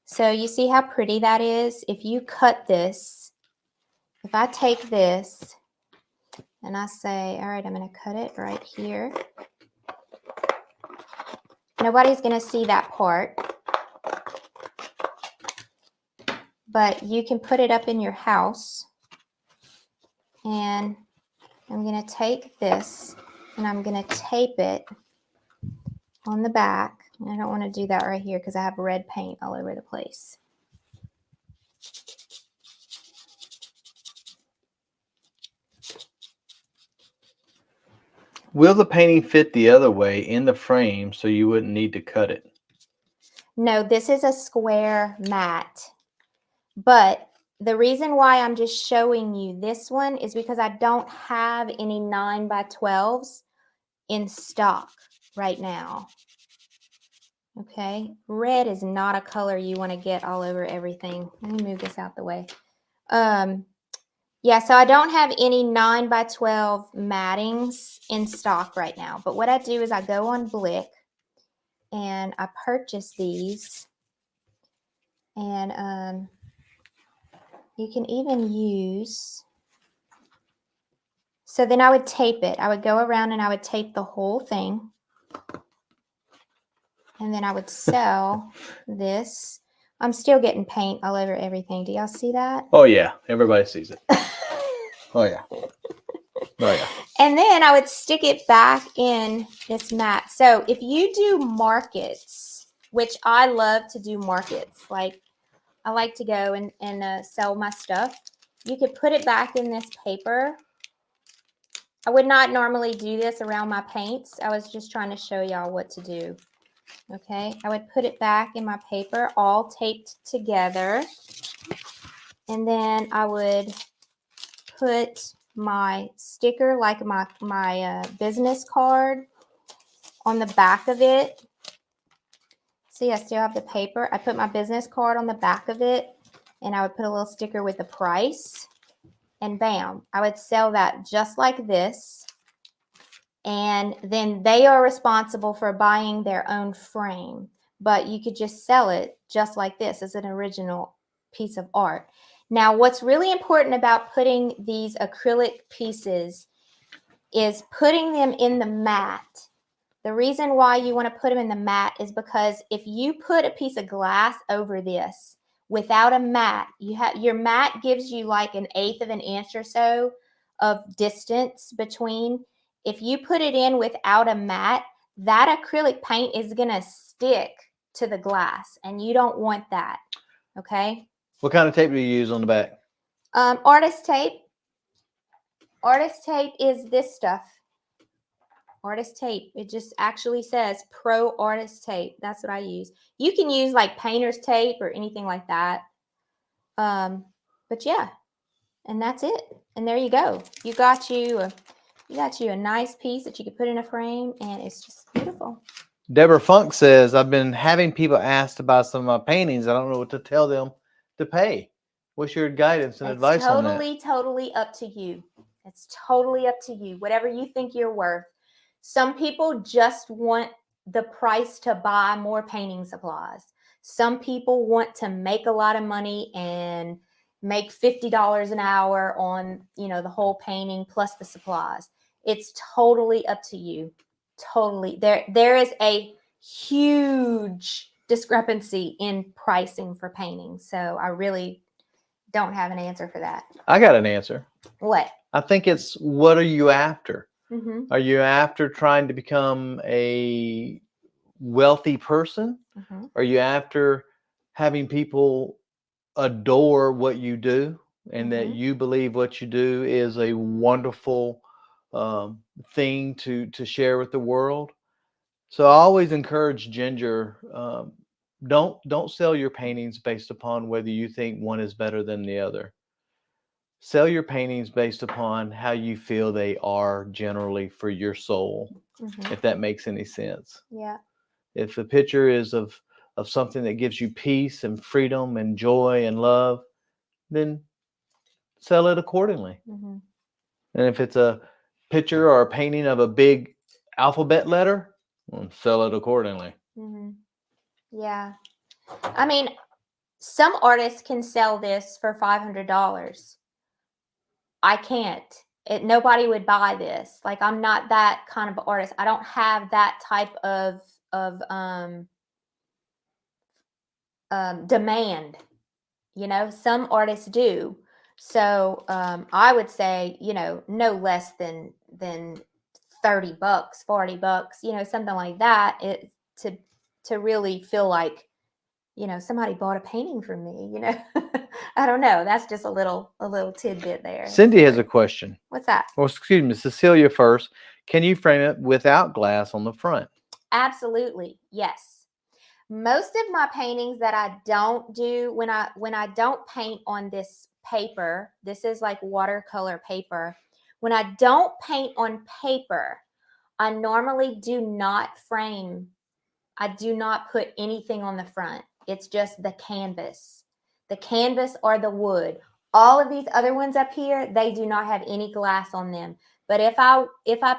So you see how pretty that is? If you cut this, if I take this and I say, all right, I'm going to cut it right here. Nobody's going to see that part. But you can put it up in your house. And I'm going to take this and I'm going to tape it on the back. I don't want to do that right here because I have red paint all over the place. Will the painting fit the other way in the frame so you wouldn't need to cut it? No, this is a square mat. But the reason why I'm just showing you this one is because I don't have any 9 by 12s in stock right now. Okay, red is not a color you want to get all over everything. Let me move this out the way. Yeah, so I don't have any 9 by 12 mattings in stock right now. But what I do is I go on Blick and I purchase these. And you can even use, so then I would tape it. I would go around and I would tape the whole thing. And then I would sell this. I'm still getting paint all over everything. Do y'all see that? Oh, yeah. Everybody sees it. Oh, yeah. Oh, yeah. And then I would stick it back in this mat. So if you do markets, which I love to do markets, like I like to go and sell my stuff, you could put it back in this paper. I would not normally do this around my paints. I was just trying to show y'all what to do. Okay, I would put it back in my paper all taped together. And then I would put my sticker, like my business card, on the back of it. See, I still have the paper. I put my business card on the back of it, and I would put a little sticker with the price, and bam, I would sell that just like this. And then they are responsible for buying their own frame, but you could just sell it just like this as an original piece of art. Now, what's really important about putting these acrylic pieces is putting them in the mat. The reason why you want to put them in the mat is because if you put a piece of glass over this without a mat, your mat gives you like 1/8 of an inch or so of distance between. If you put it in without a mat, that acrylic paint is going to stick to the glass, and you don't want that. Okay? What kind of tape do you use on the back? Artist tape. Artist tape is this stuff. Artist tape. It just actually says Pro Artist Tape. That's what I use. You can use like painter's tape or anything like that. But yeah, and that's it. And there you go. You got you a nice piece that you could put in a frame, and it's just beautiful. Deborah Funk says, I've been having people asked about some of my paintings. I don't know what to tell them to pay. What's your guidance and advice on that? It's totally up to you. It's totally up to you. Whatever you think you're worth. Some people just want the price to buy more painting supplies. Some people want to make a lot of money and make $50 an hour on, the whole painting plus the supplies. It's totally up to you. Totally. There is a huge discrepancy in pricing for painting. So I really don't have an answer for that. I got an answer. What? I think it's, what are you after? Mm-hmm. Are you after trying to become a wealthy person? Mm-hmm. Are you after having people adore what you do, and that you believe what you do is a wonderful thing to share with the world? So I always encourage Ginger, don't sell your paintings based upon whether you think one is better than the other. Sell your paintings based upon how you feel they are generally for your soul, if that makes any sense. Yeah. If the picture is of something that gives you peace and freedom and joy and love, then sell it accordingly. And if it's a picture or a painting of a big alphabet letter, well, sell it accordingly. Yeah. I mean, some artists can sell this for $500. I can't. Nobody would buy this. Like, I'm not that kind of artist. I don't have that type of demand. Some artists do. So I would say, no less than $30, $40, something like that. To really feel like, somebody bought a painting from me. I don't know. That's just a little tidbit there. Cindy has a question. What's that? Well, excuse me, Cecilia first. Can you frame it without glass on the front? Absolutely, yes. Most of my paintings that I don't do, when I don't paint on this paper, this is like watercolor paper. When I don't paint on paper, I normally do not frame. I do not put anything on the front. It's just the canvas or the wood. All of these other ones up here, they do not have any glass on them. But if I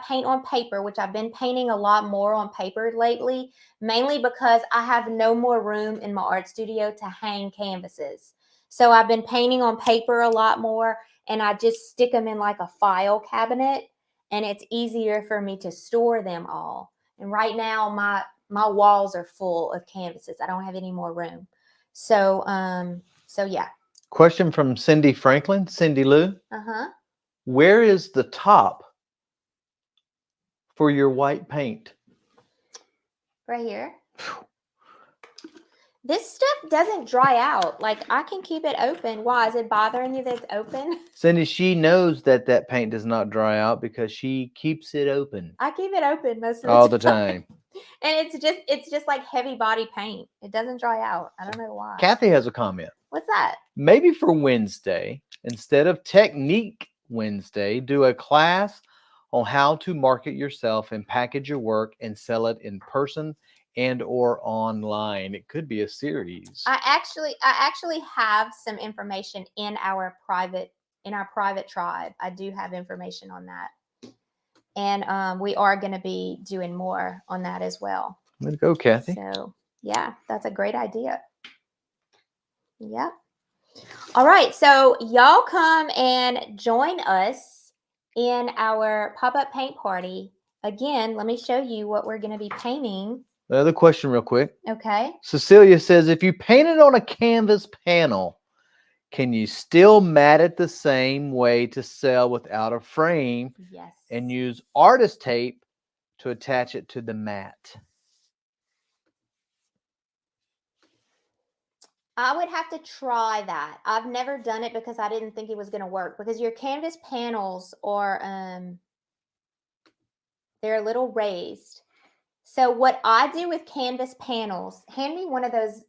paint on paper, which I've been painting a lot more on paper lately, mainly because I have no more room in my art studio to hang canvases. So I've been painting on paper a lot more, and I just stick them in like a file cabinet, and it's easier for me to store them all. And right now my walls are full of canvases. I don't have any more room. So yeah. Question from Cindy Franklin. Cindy Lou. Where is the top for your white paint? Right here. This stuff doesn't dry out. Like, I can keep it open. Why? Is it bothering you that it's open? Cindy, she knows that paint does not dry out because she keeps it open. I keep it open most of all the time. And it's just like heavy body paint. It doesn't dry out. I don't know why. Kathy has a comment. What's that? Maybe for Wednesday, instead of Technique Wednesday, do a class on how to market yourself and package your work and sell it in person and or online. It could be a series. I actually have some information in our private tribe. I do have information on that. And we are going to be doing more on that as well. Way to go, Kathy. So, yeah, that's a great idea. Yep. All right. So, y'all come and join us in our pop-up paint party. Again, let me show you what we're going to be painting. Another question real quick. Okay. Cecilia says, if you paint it on a canvas panel, can you still mat it the same way to sell without a frame? Yes. And use artist tape to attach it to the mat? I would have to try that. I've never done it because I didn't think it was going to work, because your canvas panels are they're a little raised. So what I do with canvas panels, hand me one of those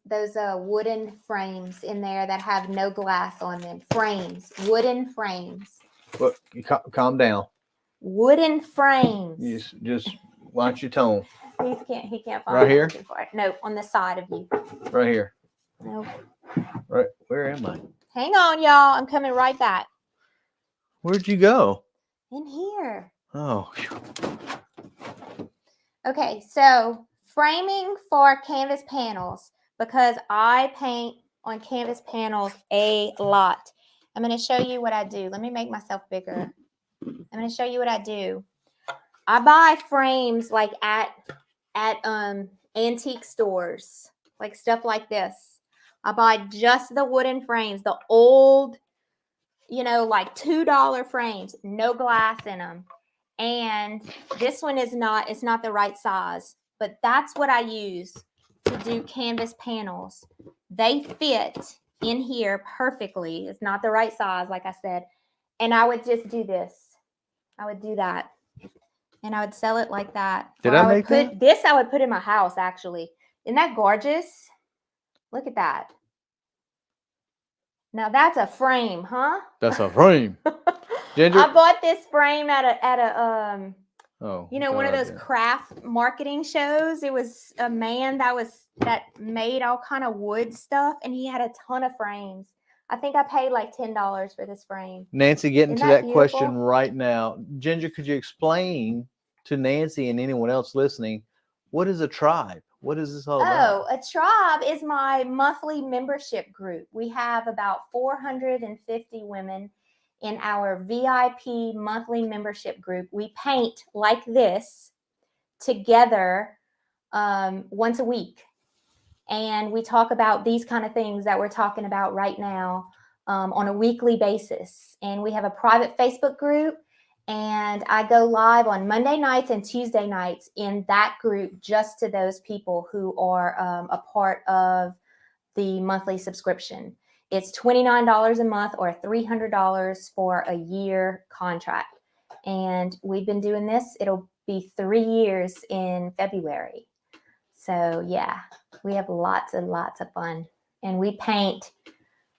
wooden frames in there that have no glass on them. Frames, wooden frames. Well, calm down. Wooden frames. Just watch your tone. He can't find right here. No, on the side of you. Right here. No. Right. Where am I? Hang on, y'all. I'm coming right back. Where'd you go? In here. Oh. Okay, so framing for canvas panels, because I paint on canvas panels a lot. I'm going to show you what I do. Let me make myself bigger. I'm going to show you what I do. I buy frames like at antique stores, like stuff like this. I buy just the wooden frames, the old, like $2 frames, no glass in them. And this one it's not the right size, but that's what I use to do canvas panels. They fit in here perfectly. It's not the right size, like I said. And I would just do this. I would do that. And I would sell it like that. Did I make that? This I would put in my house, actually. Isn't that gorgeous? Look at that. Now that's a frame, huh? That's a frame. Ginger? I bought this frame at a one of those yeah. craft marketing shows. It was a man that made all kind of wood stuff, and he had a ton of frames. I think I paid like $10 for this frame. Nancy, getting to that question right now. Ginger, could you explain to Nancy and anyone else listening, what is a tribe? What is this all about? Oh, a tribe is my monthly membership group. We have about 450 women in our VIP monthly membership group. We paint like this together once a week. And we talk about these kind of things that we're talking about right now on a weekly basis. And we have a private Facebook group. And I go live on Monday nights and Tuesday nights in that group just to those people who are a part of the monthly subscription. It's $29 a month or $300 for a year contract. And we've been doing this. It'll be 3 years in February. So, yeah, we have lots and lots of fun. And we paint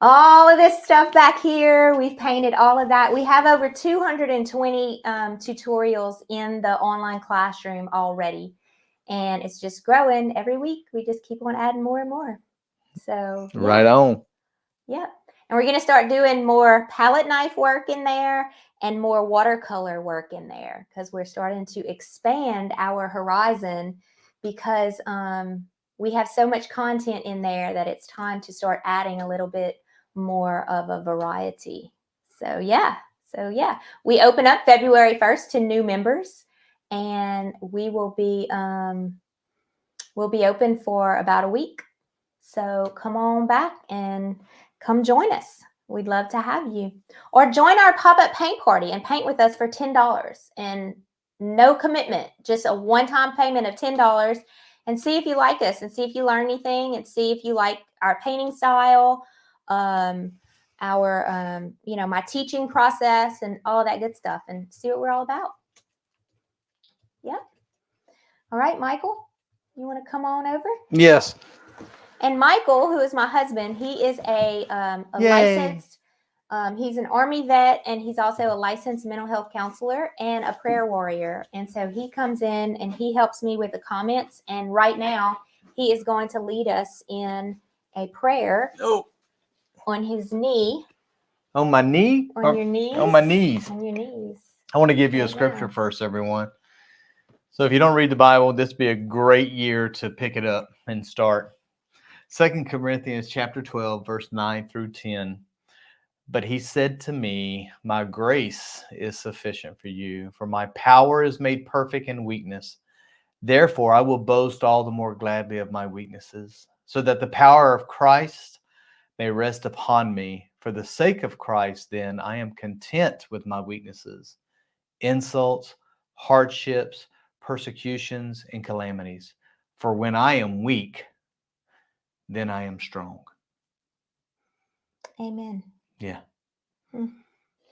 all of this stuff back here. We've painted all of that. We have over 220 tutorials in the online classroom already. And it's just growing every week. We just keep on adding more and more. So, yeah. Right on. Yep. And we're going to start doing more palette knife work in there and more watercolor work in there, because we're starting to expand our horizon, because we have so much content in there that it's time to start adding a little bit more of a variety. So yeah. We open up February 1st to new members, and we will be open for about a week. So come on back and come join us. We'd love to have you. Or join our pop-up paint party and paint with us for $10, and no commitment, just a one-time payment of $10, and see if you like us, and see if you learn anything, and see if you like our painting style, my teaching process, and all of that good stuff, and see what we're all about. Yeah. All right, Michael. You want to come on over? Yes. And Michael, who is my husband, he is a licensed, he's an Army vet, and he's also a licensed mental health counselor and a prayer warrior. And so he comes in and he helps me with the comments. And right now, he is going to lead us in a prayer on his knee. On my knee? On your knees? On my knees. On your knees. I want to give you a scripture first, everyone. So if you don't read the Bible, this would be a great year to pick it up and start. 2 Corinthians chapter 12, verse 9 through 10. But he said to me, my grace is sufficient for you, for my power is made perfect in weakness. Therefore, I will boast all the more gladly of my weaknesses, so that the power of Christ may rest upon me. For the sake of Christ, then, I am content with my weaknesses, insults, hardships, persecutions, and calamities. For when I am weak, then I am strong. Amen. Yeah.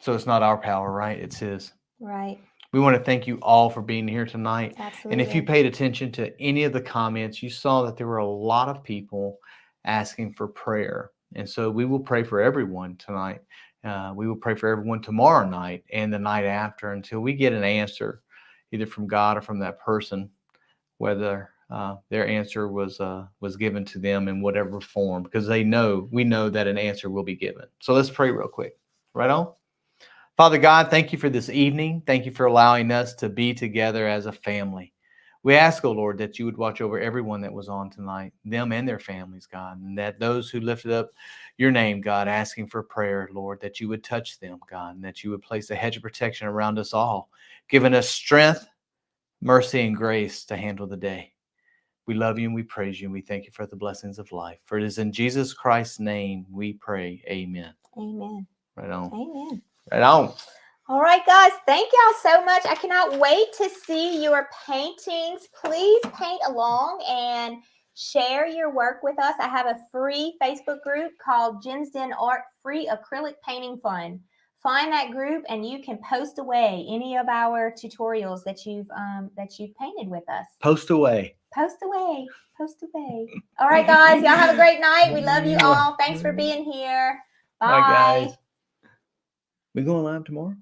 So it's not our power, right? It's his. Right. We want to thank you all for being here tonight. Absolutely. And if you paid attention to any of the comments, you saw that there were a lot of people asking for prayer. And so we will pray for everyone tonight. We will pray for everyone tomorrow night and the night after until we get an answer, either from God or from that person, whether their answer was given to them in whatever form, because we know that an answer will be given. So let's pray real quick. Right on? Father God, thank you for this evening. Thank you for allowing us to be together as a family. We ask, oh Lord, that you would watch over everyone that was on tonight, them and their families, God, and that those who lifted up your name, God, asking for prayer, Lord, that you would touch them, God, and that you would place a hedge of protection around us all, giving us strength, mercy, and grace to handle the day. We love you and we praise you and we thank you for the blessings of life. For it is in Jesus Christ's name we pray. Amen. Amen. Right on. Amen. Right on. All right, guys. Thank y'all so much. I cannot wait to see your paintings. Please paint along and share your work with us. I have a free Facebook group called Jen's Den Art Free Acrylic Painting Fun. Find that group and you can post away any of our tutorials that you've painted with us. Post away. Post away. Post away. All right, guys. Y'all have a great night. We love you all. Thanks for being here. Bye. Bye, guys. We going live tomorrow?